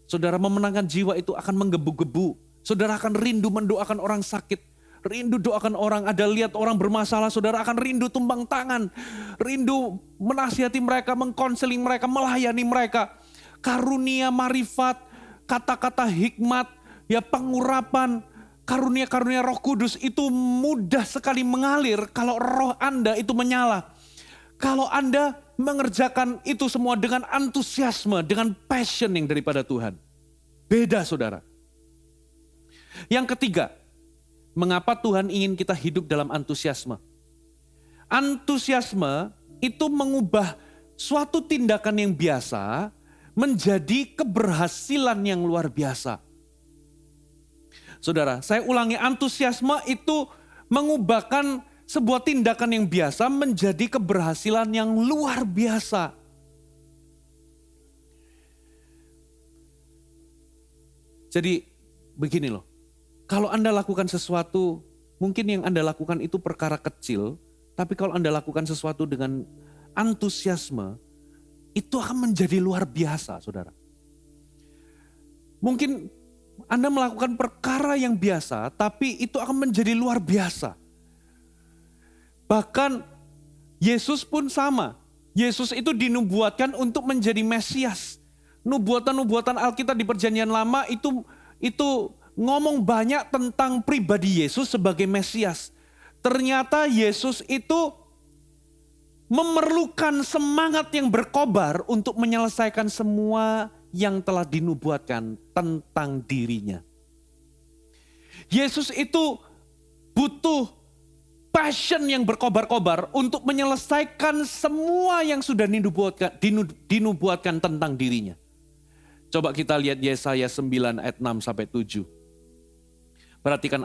C: Saudara, memenangkan jiwa itu akan menggebu-gebu. Saudara akan rindu mendoakan orang sakit. Rindu doakan orang, ada lihat orang bermasalah. Saudara akan rindu tumbang tangan. Rindu menasihati mereka, mengkonseling mereka, melayani mereka. Karunia marifat, kata-kata hikmat, ya pengurapan, karunia-karunia Roh Kudus itu mudah sekali mengalir kalau roh Anda itu menyala. Kalau Anda mengerjakan itu semua dengan antusiasme, dengan passion yang daripada Tuhan. Beda, saudara. Yang ketiga, mengapa Tuhan ingin kita hidup dalam antusiasme? Antusiasme itu mengubah suatu tindakan yang biasa menjadi keberhasilan yang luar biasa. Saudara, saya ulangi, antusiasme itu mengubahkan sebuah tindakan yang biasa menjadi keberhasilan yang luar biasa. Jadi begini loh, kalau Anda lakukan sesuatu, mungkin yang Anda lakukan itu perkara kecil, tapi kalau Anda lakukan sesuatu dengan antusiasme, itu akan menjadi luar biasa, saudara. Mungkin Anda melakukan perkara yang biasa, tapi itu akan menjadi luar biasa. Bahkan Yesus pun sama. Yesus itu dinubuatkan untuk menjadi Mesias. Nubuatan-nubuatan Alkitab di Perjanjian Lama itu ngomong banyak tentang pribadi Yesus sebagai Mesias. Ternyata Yesus itu memerlukan semangat yang berkobar untuk menyelesaikan semua yang telah dinubuatkan tentang dirinya. Yesus itu butuh passion yang berkobar-kobar untuk menyelesaikan semua yang sudah dinubuatkan tentang dirinya. Coba kita lihat Yesaya 9 ayat 6 sampai 7. Perhatikan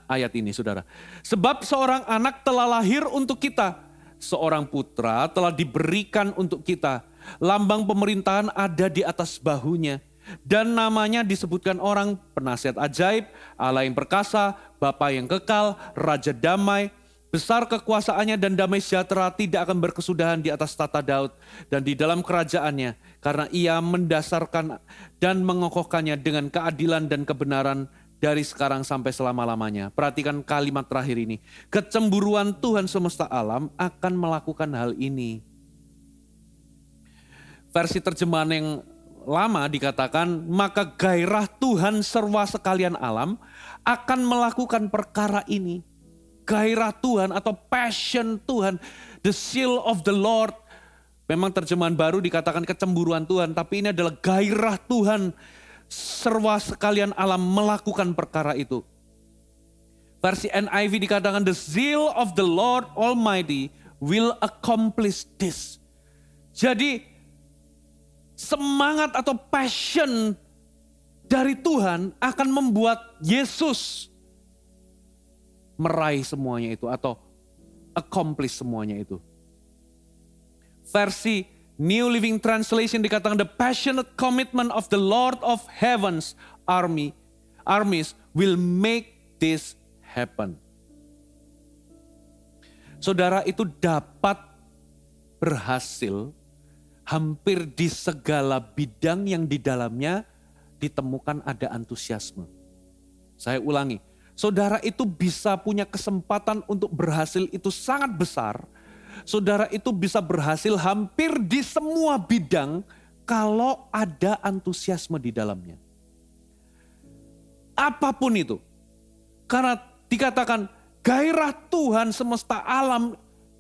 C: ayat ini, saudara. Sebab seorang anak telah lahir untuk kita, seorang putra telah diberikan untuk kita. Lambang pemerintahan ada di atas bahunya. Dan namanya disebutkan orang penasihat ajaib, Allah yang perkasa, Bapa yang kekal, Raja damai. Besar kekuasaannya dan damai sejahtera tidak akan berkesudahan di atas tata Daud dan di dalam kerajaannya. Karena ia mendasarkan dan mengokohkannya dengan keadilan dan kebenaran dari sekarang sampai selama-lamanya. Perhatikan kalimat terakhir ini. Kecemburuan Tuhan semesta alam akan melakukan hal ini. Versi terjemahan yang lama dikatakan, maka gairah Tuhan serba sekalian alam akan melakukan perkara ini. Gairah Tuhan atau passion Tuhan, the zeal of the Lord. Memang terjemahan baru dikatakan kecemburuan Tuhan, tapi ini adalah gairah Tuhan serba sekalian alam melakukan perkara itu. Versi NIV dikatakan the zeal of the Lord Almighty will accomplish this. Jadi semangat atau passion dari Tuhan akan membuat Yesus meraih semuanya itu atau accomplish semuanya itu. Versi New Living Translation dikatakan the passionate commitment of the Lord of Heaven's armies will make this happen. Saudara, itu dapat berhasil hampir di segala bidang yang di dalamnya ditemukan ada antusiasme. Saya ulangi, saudara itu bisa punya kesempatan untuk berhasil itu sangat besar. Saudara itu bisa berhasil hampir di semua bidang kalau ada antusiasme di dalamnya. Apapun itu. Karena dikatakan gairah Tuhan semesta alam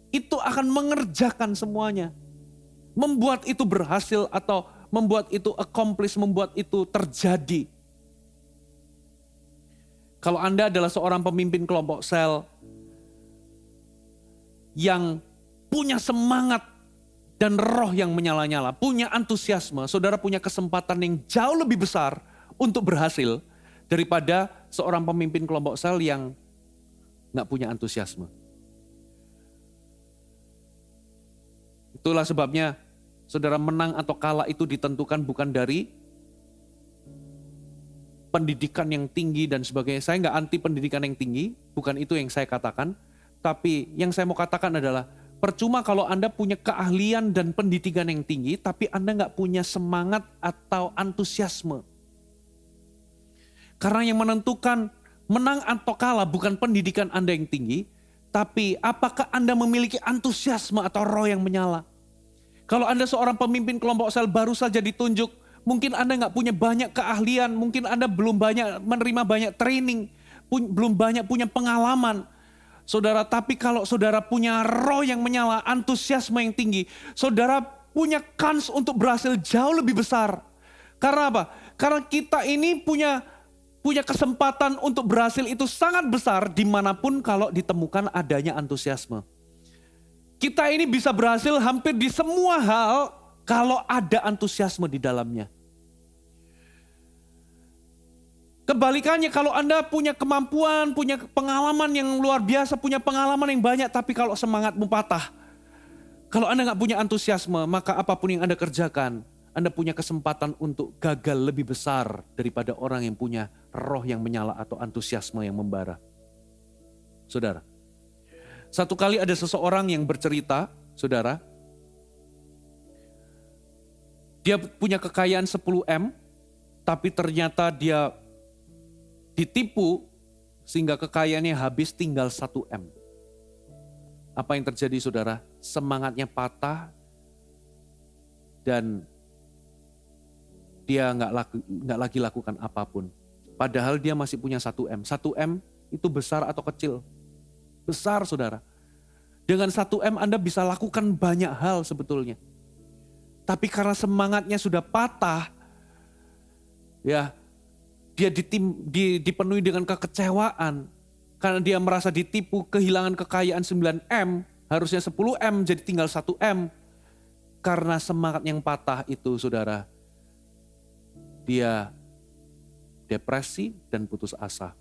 C: itu akan mengerjakan semuanya. Membuat itu berhasil atau membuat itu accomplish, membuat itu terjadi. Kalau Anda adalah seorang pemimpin kelompok sel yang punya semangat dan roh yang menyala-nyala, punya antusiasme, saudara punya kesempatan yang jauh lebih besar untuk berhasil daripada seorang pemimpin kelompok sel yang gak punya antusiasme. Itulah sebabnya saudara menang atau kalah itu ditentukan bukan dari pendidikan yang tinggi dan sebagainya. Saya nggak anti pendidikan yang tinggi, bukan itu yang saya katakan. Tapi yang saya mau katakan adalah percuma kalau Anda punya keahlian dan pendidikan yang tinggi, tapi Anda nggak punya semangat atau antusiasme. Karena yang menentukan menang atau kalah bukan pendidikan Anda yang tinggi, tapi apakah Anda memiliki antusiasme atau roh yang menyala. Kalau Anda seorang pemimpin kelompok sel baru saja ditunjuk, mungkin Anda nggak punya banyak keahlian, mungkin Anda belum banyak menerima banyak training, belum banyak punya pengalaman. Saudara, tapi kalau saudara punya roh yang menyala, antusiasme yang tinggi, saudara punya kans untuk berhasil jauh lebih besar. Karena apa? Karena kita ini punya kesempatan untuk berhasil itu sangat besar dimanapun kalau ditemukan adanya antusiasme. Kita ini bisa berhasil hampir di semua hal kalau ada antusiasme di dalamnya. Kebalikannya kalau Anda punya kemampuan, punya pengalaman yang luar biasa, punya pengalaman yang banyak, tapi kalau semangatmu patah, kalau Anda gak punya antusiasme, maka apapun yang Anda kerjakan, Anda punya kesempatan untuk gagal lebih besar daripada orang yang punya roh yang menyala atau antusiasme yang membara. Saudara, satu kali ada seseorang yang bercerita, saudara, dia punya kekayaan 10M, tapi ternyata dia ditipu sehingga kekayaannya habis tinggal 1M. Apa yang terjadi saudara? Semangatnya patah dan dia nggak lagi lakukan apapun. Padahal dia masih punya 1M. 1M itu besar atau kecil? Besar saudara. Dengan 1M Anda bisa lakukan banyak hal sebetulnya. Tapi karena semangatnya sudah patah, ya dia dipenuhi dengan kekecewaan. Karena dia merasa ditipu, kehilangan kekayaan 9M, harusnya 10M jadi tinggal 1M. Karena semangat yang patah itu saudara, dia depresi dan putus asa.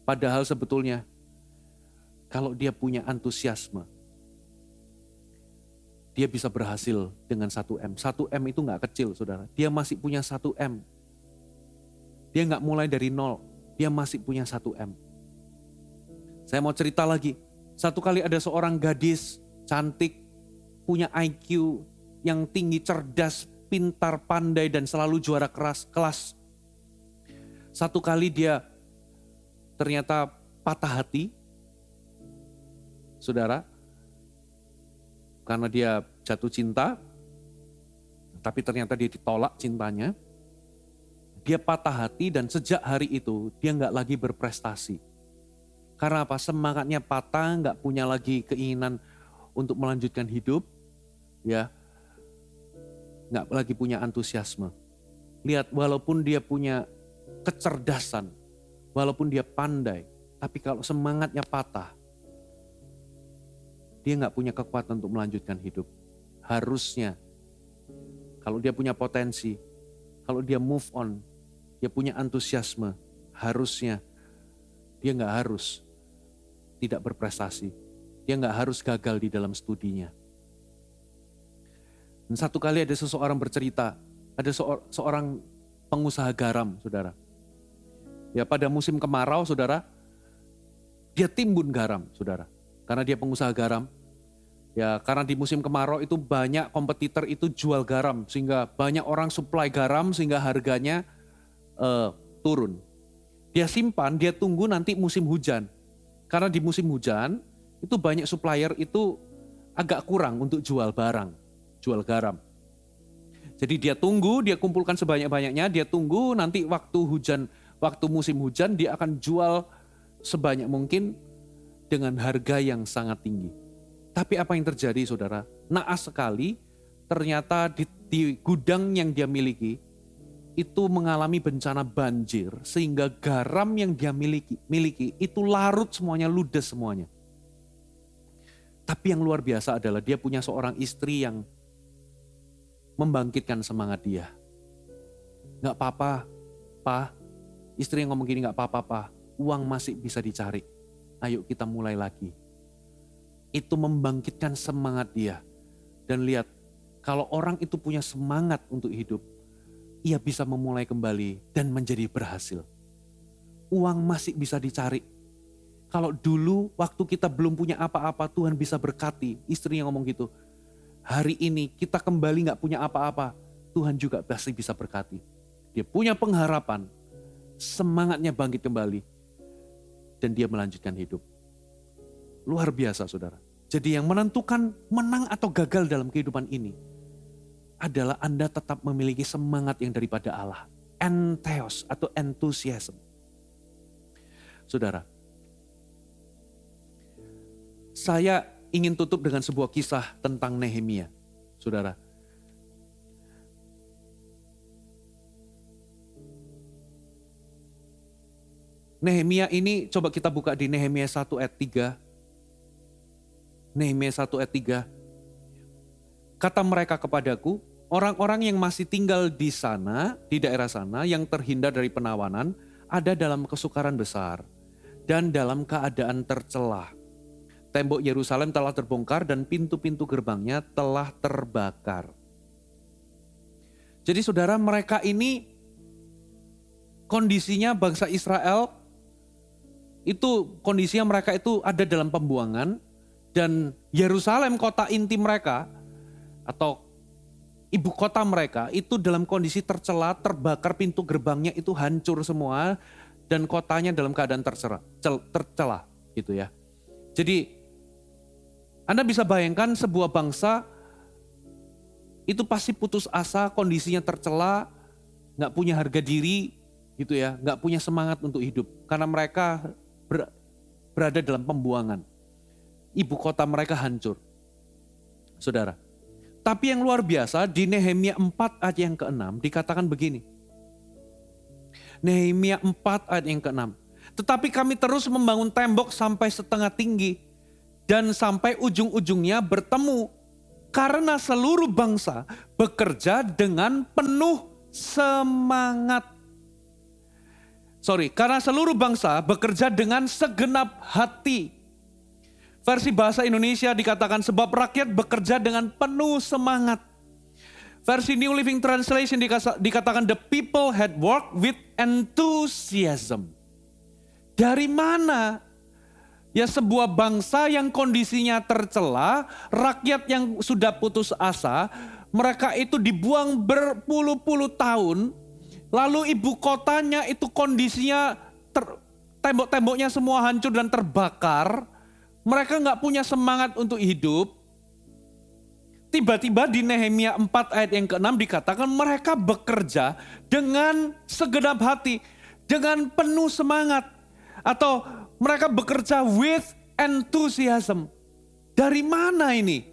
C: Padahal sebetulnya kalau dia punya antusiasme,
B: dia bisa berhasil dengan 1M. 1M itu gak kecil saudara, dia masih punya 1M. Dia gak mulai dari nol, dia masih punya 1M. Saya mau cerita lagi, satu kali ada seorang gadis cantik, punya IQ yang tinggi, cerdas, pintar, pandai, dan selalu juara kelas. Satu kali dia ternyata patah hati, saudara, karena dia jatuh cinta, tapi ternyata dia ditolak cintanya. Dia patah hati dan sejak hari itu dia nggak lagi berprestasi. Karena apa? Semangatnya patah, nggak punya lagi keinginan untuk melanjutkan hidup, ya, nggak lagi punya antusiasme. Lihat, walaupun dia punya kecerdasan, walaupun dia pandai, tapi kalau semangatnya patah, dia nggak punya kekuatan untuk melanjutkan hidup. Harusnya, kalau dia punya potensi, kalau dia move on, dia punya antusiasme, harusnya dia nggak harus tidak berprestasi. Dia nggak harus gagal di dalam studinya. Dan satu kali ada seseorang bercerita, ada seorang pengusaha garam, saudara. Ya, pada musim kemarau, saudara, dia timbun garam, saudara. Karena dia pengusaha garam. Ya, karena di musim kemarau itu banyak kompetitor itu jual garam, sehingga banyak orang supply garam sehingga harganya turun. Dia simpan, dia tunggu nanti musim hujan. Karena di musim hujan itu banyak supplier itu agak kurang untuk jual barang, jual garam. Jadi dia tunggu, dia kumpulkan sebanyak-banyaknya, dia tunggu nanti waktu musim hujan dia akan jual sebanyak mungkin dengan harga yang sangat tinggi. Tapi apa yang terjadi saudara? Naas sekali, ternyata di gudang yang dia miliki, itu mengalami bencana banjir. Sehingga garam yang dia miliki itu larut semuanya, ludes semuanya. Tapi yang luar biasa adalah dia punya seorang istri yang membangkitkan semangat dia. Gak apa-apa, Pa. Istri yang ngomong gini, gak apa-apa, Pa. Uang masih bisa dicari. Ayo kita mulai lagi. Itu membangkitkan semangat dia. Dan lihat, kalau orang itu punya semangat untuk hidup, ia bisa memulai kembali dan menjadi berhasil. Uang masih bisa dicari. Kalau dulu waktu kita belum punya apa-apa, Tuhan bisa berkati. Istrinya ngomong gitu. Hari ini kita kembali gak punya apa-apa, Tuhan juga pasti bisa berkati. Dia punya pengharapan, semangatnya bangkit kembali, dan dia melanjutkan hidup. Luar biasa saudara. Jadi yang menentukan menang atau gagal dalam kehidupan ini adalah Anda tetap memiliki semangat yang daripada Allah. Entheos atau enthusiasm. Saudara, saya ingin tutup dengan sebuah kisah tentang Nehemia. Saudara, Nehemia ini coba kita buka di Nehemia 1 ayat 3. Nehemia 1 ayat 3. Kata mereka kepadaku, orang-orang yang masih tinggal di sana, di daerah sana, yang terhindar dari penawanan, ada dalam kesukaran besar dan dalam keadaan tercelah. Tembok Yerusalem telah terbongkar dan pintu-pintu gerbangnya telah terbakar. Jadi saudara, mereka ini kondisinya bangsa Israel, itu kondisinya mereka itu ada dalam pembuangan. Dan Yerusalem, kota inti mereka atau ibu kota mereka itu dalam kondisi tercela, terbakar, pintu gerbangnya itu hancur semua dan kotanya dalam keadaan tercela gitu ya. Jadi Anda bisa bayangkan sebuah bangsa itu pasti putus asa, kondisinya tercela, gak punya harga diri gitu ya, gak punya semangat untuk hidup karena mereka berada dalam pembuangan. Ibu kota mereka hancur. Saudara. Tapi yang luar biasa di Nehemia 4 ayat yang ke-6 dikatakan begini. Nehemia 4 ayat yang ke-6. Tetapi kami terus membangun tembok sampai setengah tinggi dan sampai ujung-ujungnya bertemu. Karena seluruh bangsa bekerja dengan penuh semangat. Karena seluruh bangsa bekerja dengan segenap hati.
C: Versi bahasa Indonesia dikatakan sebab rakyat bekerja dengan penuh semangat. Versi New Living Translation dikatakan the people had worked with enthusiasm. Dari mana ya sebuah bangsa yang kondisinya tercela, rakyat yang sudah putus asa, mereka itu dibuang berpuluh-puluh tahun, lalu ibu kotanya itu kondisinya tembok-temboknya semua hancur dan terbakar, mereka nggak punya semangat untuk hidup. Tiba-tiba di Nehemia 4 ayat yang ke-6 dikatakan mereka bekerja dengan segenap hati, dengan penuh semangat. Atau mereka bekerja with enthusiasm. Dari mana ini?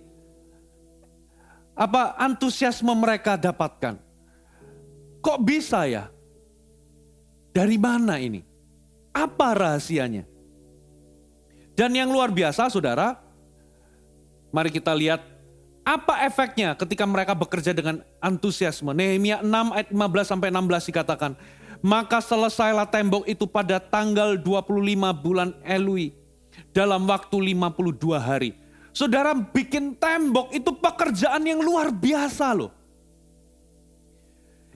C: Apa antusiasme mereka dapatkan? Kok bisa ya? Dari mana ini? Apa rahasianya? Dan yang luar biasa saudara, mari kita lihat apa efeknya ketika mereka bekerja dengan antusiasme. Nehemia 6 ayat 15 sampai 16 dikatakan, maka selesailah tembok itu pada tanggal 25 bulan Elui dalam waktu 52 hari. Saudara, bikin tembok itu pekerjaan yang luar biasa loh.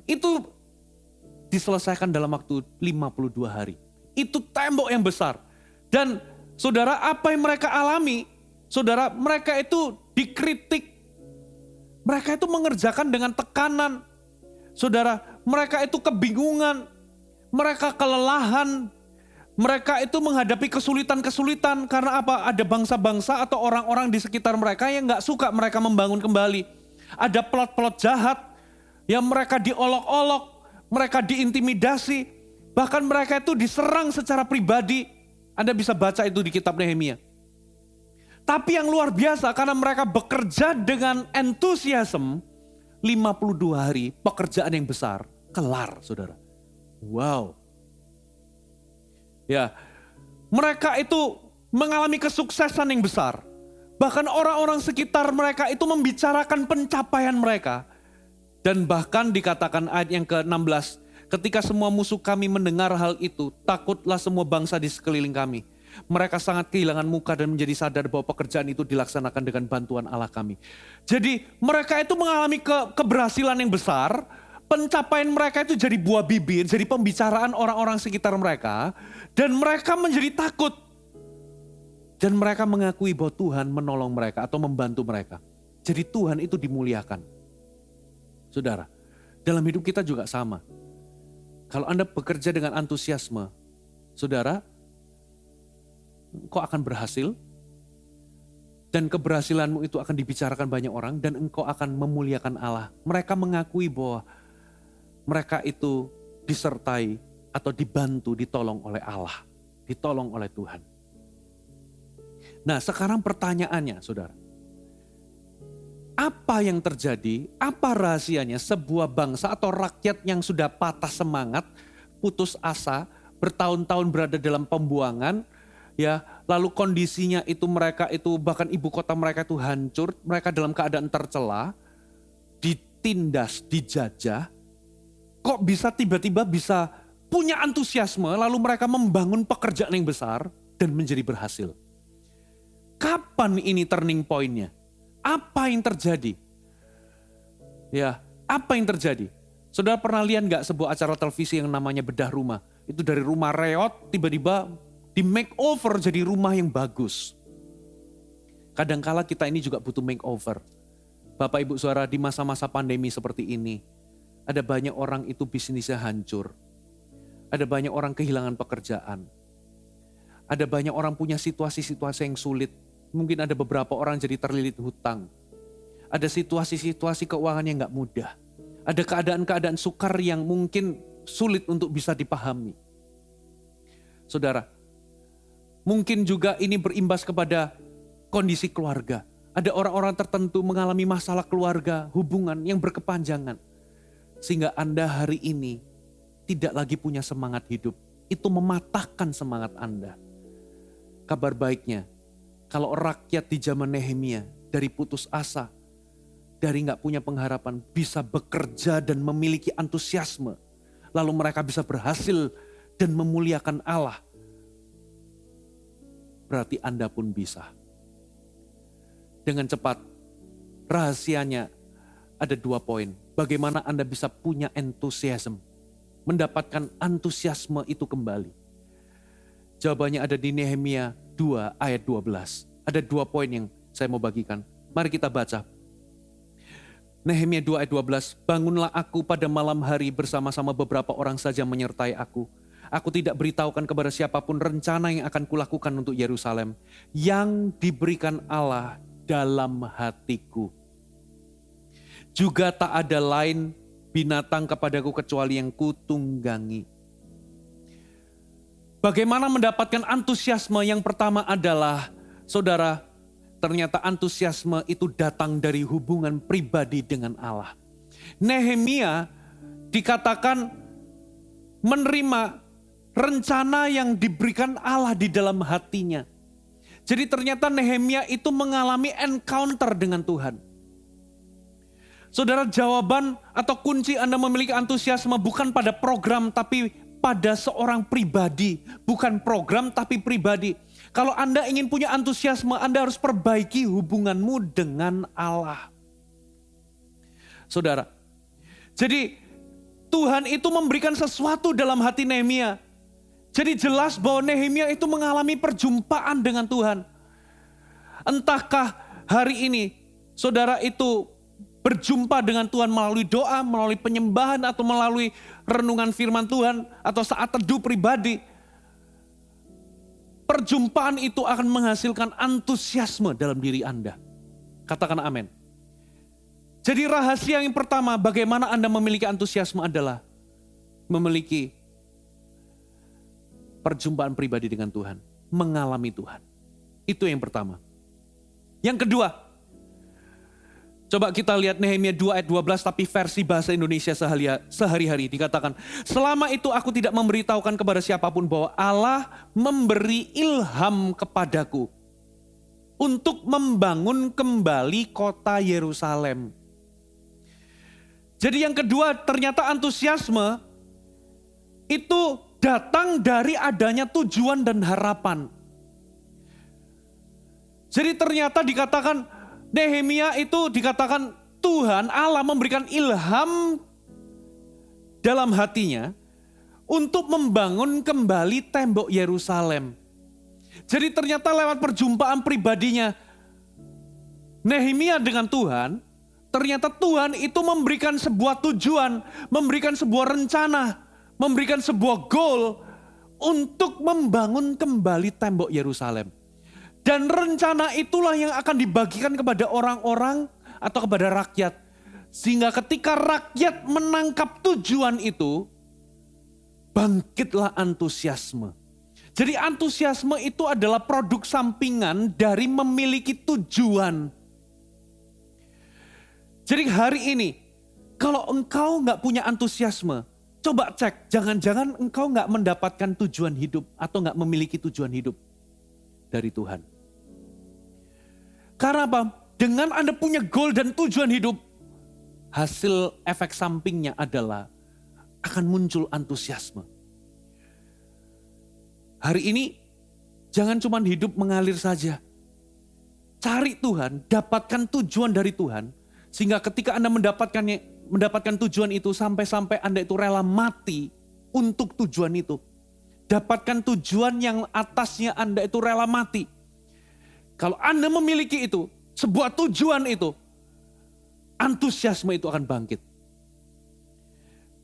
C: Itu diselesaikan dalam waktu 52 hari. Itu tembok yang besar. Dan saudara, apa yang mereka alami? Saudara, mereka itu dikritik. Mereka itu mengerjakan dengan tekanan. Saudara, mereka itu kebingungan. Mereka kelelahan. Mereka itu menghadapi kesulitan-kesulitan. Karena apa? Ada bangsa-bangsa atau orang-orang di sekitar mereka yang gak suka mereka membangun kembali. Ada plot-plot jahat. Yang mereka diolok-olok. Mereka diintimidasi. Bahkan mereka itu diserang secara pribadi. Anda bisa baca itu di kitab Nehemia. Tapi yang luar biasa karena mereka bekerja dengan entusiasm, 52 hari pekerjaan yang besar, kelar saudara. Wow. Ya, mereka itu mengalami kesuksesan yang besar. Bahkan orang-orang sekitar mereka itu membicarakan pencapaian mereka. Dan bahkan dikatakan ayat yang ke-16, ketika semua musuh kami mendengar hal itu, takutlah semua bangsa di sekeliling kami. Mereka sangat kehilangan muka dan menjadi sadar bahwa pekerjaan itu dilaksanakan dengan bantuan Allah kami. Jadi mereka itu mengalami keberhasilan yang besar. Pencapaian mereka itu jadi buah bibir, jadi pembicaraan orang-orang sekitar mereka. Dan mereka menjadi takut. Dan mereka mengakui bahwa Tuhan menolong mereka atau membantu mereka. Jadi Tuhan itu dimuliakan. Saudara, dalam hidup kita juga sama. Kalau Anda bekerja dengan antusiasme, saudara, engkau akan berhasil dan keberhasilanmu itu akan dibicarakan banyak orang dan engkau akan memuliakan Allah. Mereka mengakui bahwa mereka itu disertai atau dibantu, ditolong oleh Allah, ditolong oleh Tuhan. Nah, sekarang pertanyaannya, saudara. Apa yang terjadi? Apa rahasianya sebuah bangsa atau rakyat yang sudah patah semangat, putus asa, bertahun-tahun berada dalam pembuangan, ya, lalu kondisinya itu mereka itu bahkan ibu kota mereka itu hancur, mereka dalam keadaan tercela, ditindas, dijajah. Kok bisa tiba-tiba bisa punya antusiasme lalu mereka membangun pekerjaan yang besar dan menjadi berhasil? Kapan ini turning point-nya? Apa yang terjadi? Ya, apa yang terjadi? Saudara pernah lihat gak sebuah acara televisi yang namanya Bedah Rumah? Itu dari rumah reot tiba-tiba di makeover jadi rumah yang bagus. Kadangkala kita ini juga butuh makeover. Bapak Ibu Saudara, di masa-masa pandemi seperti ini, ada banyak orang itu bisnisnya hancur. Ada banyak orang kehilangan pekerjaan. Ada banyak orang punya situasi-situasi yang sulit. Mungkin ada beberapa orang jadi terlilit hutang. Ada situasi-situasi keuangan yang gak mudah. Ada keadaan-keadaan sukar yang mungkin sulit untuk bisa dipahami. Saudara, mungkin juga ini berimbas kepada kondisi keluarga. Ada orang-orang tertentu mengalami masalah keluarga, hubungan yang berkepanjangan. Sehingga Anda hari ini tidak lagi punya semangat hidup. Itu mematahkan semangat Anda. Kabar baiknya, kalau rakyat di zaman Nehemia dari putus asa, dari gak punya pengharapan, bisa bekerja dan memiliki antusiasme. Lalu mereka bisa berhasil dan memuliakan Allah. Berarti Anda pun bisa.
B: dengan cepat. Rahasianya ada 2 poin. Bagaimana Anda bisa punya enthusiasm, mendapatkan antusiasme itu kembali. Jawabannya ada di Nehemia 2 ayat 12. Ada 2 poin yang saya mau bagikan. Mari kita baca. Nehemia 2 ayat 12. Bangunlah aku pada malam hari bersama-sama beberapa orang saja menyertai aku. Aku tidak beritahukan kepada siapapun rencana yang akan kulakukan untuk Yerusalem, yang diberikan Allah dalam hatiku. Juga tak ada lain binatang kepadaku kecuali yang kutunggangi. Bagaimana mendapatkan antusiasme? Yang pertama adalah, saudara, ternyata antusiasme itu datang dari hubungan pribadi dengan Allah. Nehemia dikatakan menerima rencana yang diberikan Allah di dalam hatinya. Jadi ternyata Nehemia itu mengalami encounter dengan Tuhan. Saudara, jawaban atau kunci Anda memiliki antusiasme bukan pada program tapi pada seorang pribadi. Bukan program tapi pribadi. Kalau Anda ingin punya antusiasme, Anda harus perbaiki hubunganmu dengan Allah. Saudara, jadi Tuhan itu memberikan sesuatu dalam hati Nehemia. Jadi jelas bahwa Nehemia itu mengalami perjumpaan dengan Tuhan. Entahkah hari ini saudara itu berjumpa dengan Tuhan melalui doa, melalui penyembahan, atau melalui renungan firman Tuhan, atau saat teduh pribadi. Perjumpaan itu akan menghasilkan antusiasme dalam diri Anda. Katakan amin. Jadi rahasia yang pertama bagaimana Anda memiliki antusiasme adalah memiliki perjumpaan pribadi dengan Tuhan, mengalami Tuhan. Itu yang pertama. Yang kedua, coba kita lihat Nehemia 2 ayat 12 tapi versi bahasa Indonesia sehari-hari. Dikatakan, selama itu aku tidak memberitahukan kepada siapapun bahwa Allah memberi ilham kepadaku untuk membangun kembali kota Yerusalem. Jadi yang kedua, ternyata antusiasme itu datang dari adanya tujuan dan harapan. Jadi ternyata dikatakan Nehemia itu dikatakan Tuhan Allah memberikan ilham dalam hatinya untuk membangun kembali tembok Yerusalem. Jadi ternyata lewat perjumpaan pribadinya Nehemia dengan Tuhan, ternyata Tuhan itu memberikan sebuah tujuan, memberikan sebuah rencana, memberikan sebuah goal untuk membangun kembali tembok Yerusalem. Dan rencana itulah yang akan dibagikan kepada orang-orang atau kepada rakyat. Sehingga ketika rakyat menangkap tujuan itu, bangkitlah antusiasme. Jadi antusiasme itu adalah produk sampingan dari memiliki tujuan. Jadi hari ini, kalau engkau gak punya antusiasme, coba cek, jangan-jangan engkau gak mendapatkan tujuan hidup atau gak memiliki tujuan hidup dari Tuhan. Karena apa? Dengan Anda punya goal dan tujuan hidup, hasil efek sampingnya adalah akan muncul antusiasme. Hari ini jangan cuma hidup mengalir saja. Cari Tuhan, dapatkan tujuan dari Tuhan, sehingga ketika Anda mendapatkan tujuan itu sampai-sampai Anda itu rela mati untuk tujuan itu. Dapatkan tujuan yang atasnya Anda itu rela mati. Kalau Anda memiliki itu, sebuah tujuan itu, antusiasme itu akan bangkit.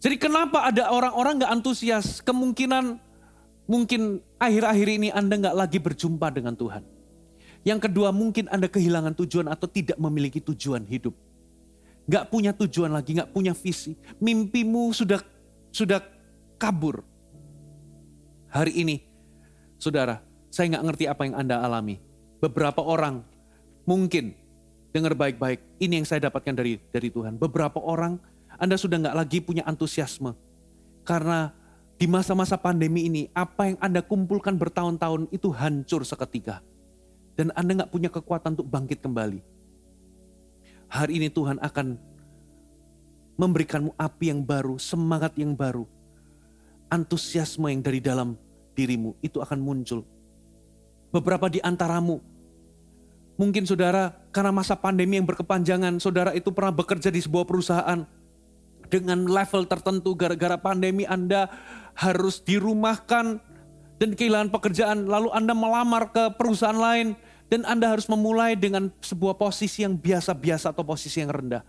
B: Jadi kenapa ada orang-orang gak antusias? Kemungkinan mungkin akhir-akhir ini Anda gak lagi berjumpa dengan Tuhan. Yang kedua, mungkin Anda kehilangan tujuan atau tidak memiliki tujuan hidup. Gak punya tujuan lagi, gak punya visi. Mimpimu sudah kabur. Hari ini, saudara, saya gak ngerti apa yang Anda alami. Beberapa orang mungkin, dengar baik-baik, ini yang saya dapatkan dari Tuhan. Beberapa orang, Anda sudah gak lagi punya antusiasme. Karena di masa-masa pandemi ini, apa yang Anda kumpulkan bertahun-tahun itu hancur seketika. Dan Anda gak punya kekuatan untuk bangkit kembali. Hari ini Tuhan akan memberikanmu api yang baru, semangat yang baru. Antusiasme yang dari dalam dirimu itu akan muncul. Beberapa di antaramu
C: Mungkin saudara karena masa pandemi yang berkepanjangan, saudara itu pernah bekerja di sebuah perusahaan dengan level tertentu, gara-gara pandemi Anda harus dirumahkan dan kehilangan pekerjaan, lalu Anda melamar ke perusahaan lain dan Anda harus memulai dengan sebuah posisi yang biasa-biasa atau posisi yang rendah.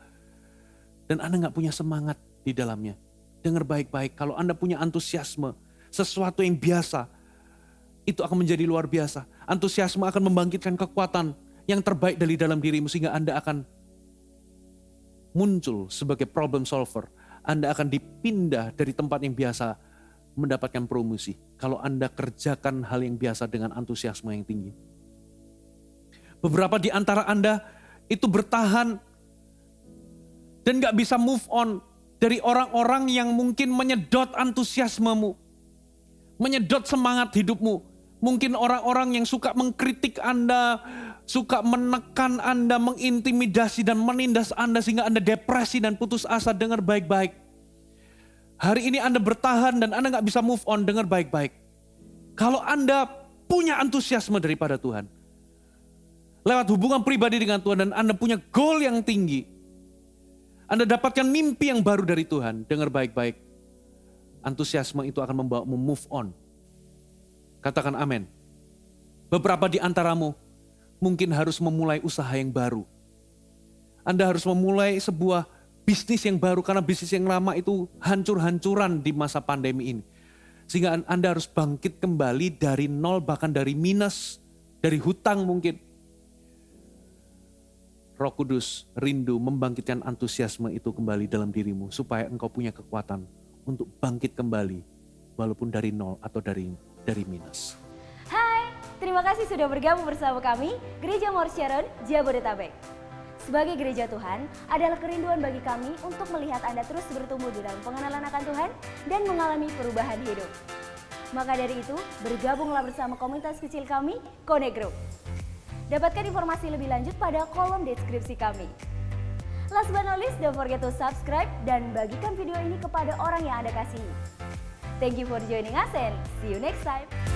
C: Dan Anda gak punya semangat di dalamnya. Dengar baik-baik, kalau Anda punya antusiasme, sesuatu yang biasa, itu akan menjadi luar biasa. Antusiasme akan membangkitkan kekuatan yang terbaik dari dalam dirimu sehingga Anda akan muncul sebagai problem solver. Anda akan dipindah dari tempat yang biasa mendapatkan promosi. Kalau Anda kerjakan hal yang biasa dengan antusiasme yang tinggi. Beberapa di antara Anda itu bertahan dan gak bisa move on dari orang-orang yang mungkin menyedot antusiasmemu. Menyedot semangat hidupmu. Mungkin orang-orang yang suka mengkritik Anda, suka menekan Anda, mengintimidasi dan menindas Anda sehingga Anda depresi dan putus asa. Dengar baik-baik. Hari ini Anda bertahan dan Anda gak bisa move on. Dengar baik-baik. Kalau Anda punya antusiasme daripada Tuhan, lewat hubungan pribadi dengan Tuhan dan Anda punya goal yang tinggi, Anda dapatkan mimpi yang baru dari Tuhan. Dengar baik-baik. Antusiasme itu akan membawamu move on. Katakan amin. Beberapa di antaramu mungkin harus memulai usaha yang baru. Anda harus memulai sebuah bisnis yang baru karena bisnis yang lama itu hancur-hancuran di masa pandemi ini. Sehingga Anda harus bangkit kembali dari nol, bahkan dari minus, dari hutang mungkin. Roh Kudus rindu membangkitkan antusiasme itu kembali dalam dirimu supaya engkau punya kekuatan untuk bangkit kembali walaupun dari nol atau dari minus.
D: Hai, terima kasih sudah bergabung bersama kami, Gereja Mount Sharon, Jabodetabek. Sebagai gereja Tuhan, adalah kerinduan bagi kami untuk melihat Anda terus bertumbuh di dalam pengenalan akan Tuhan dan mengalami perubahan hidup. Maka dari itu, bergabunglah bersama komunitas kecil kami, Connect Group. Dapatkan informasi lebih lanjut pada kolom deskripsi kami. Last but not least, don't forget to subscribe dan bagikan video ini kepada orang yang Anda kasihi. Thank you for joining us and see you next time.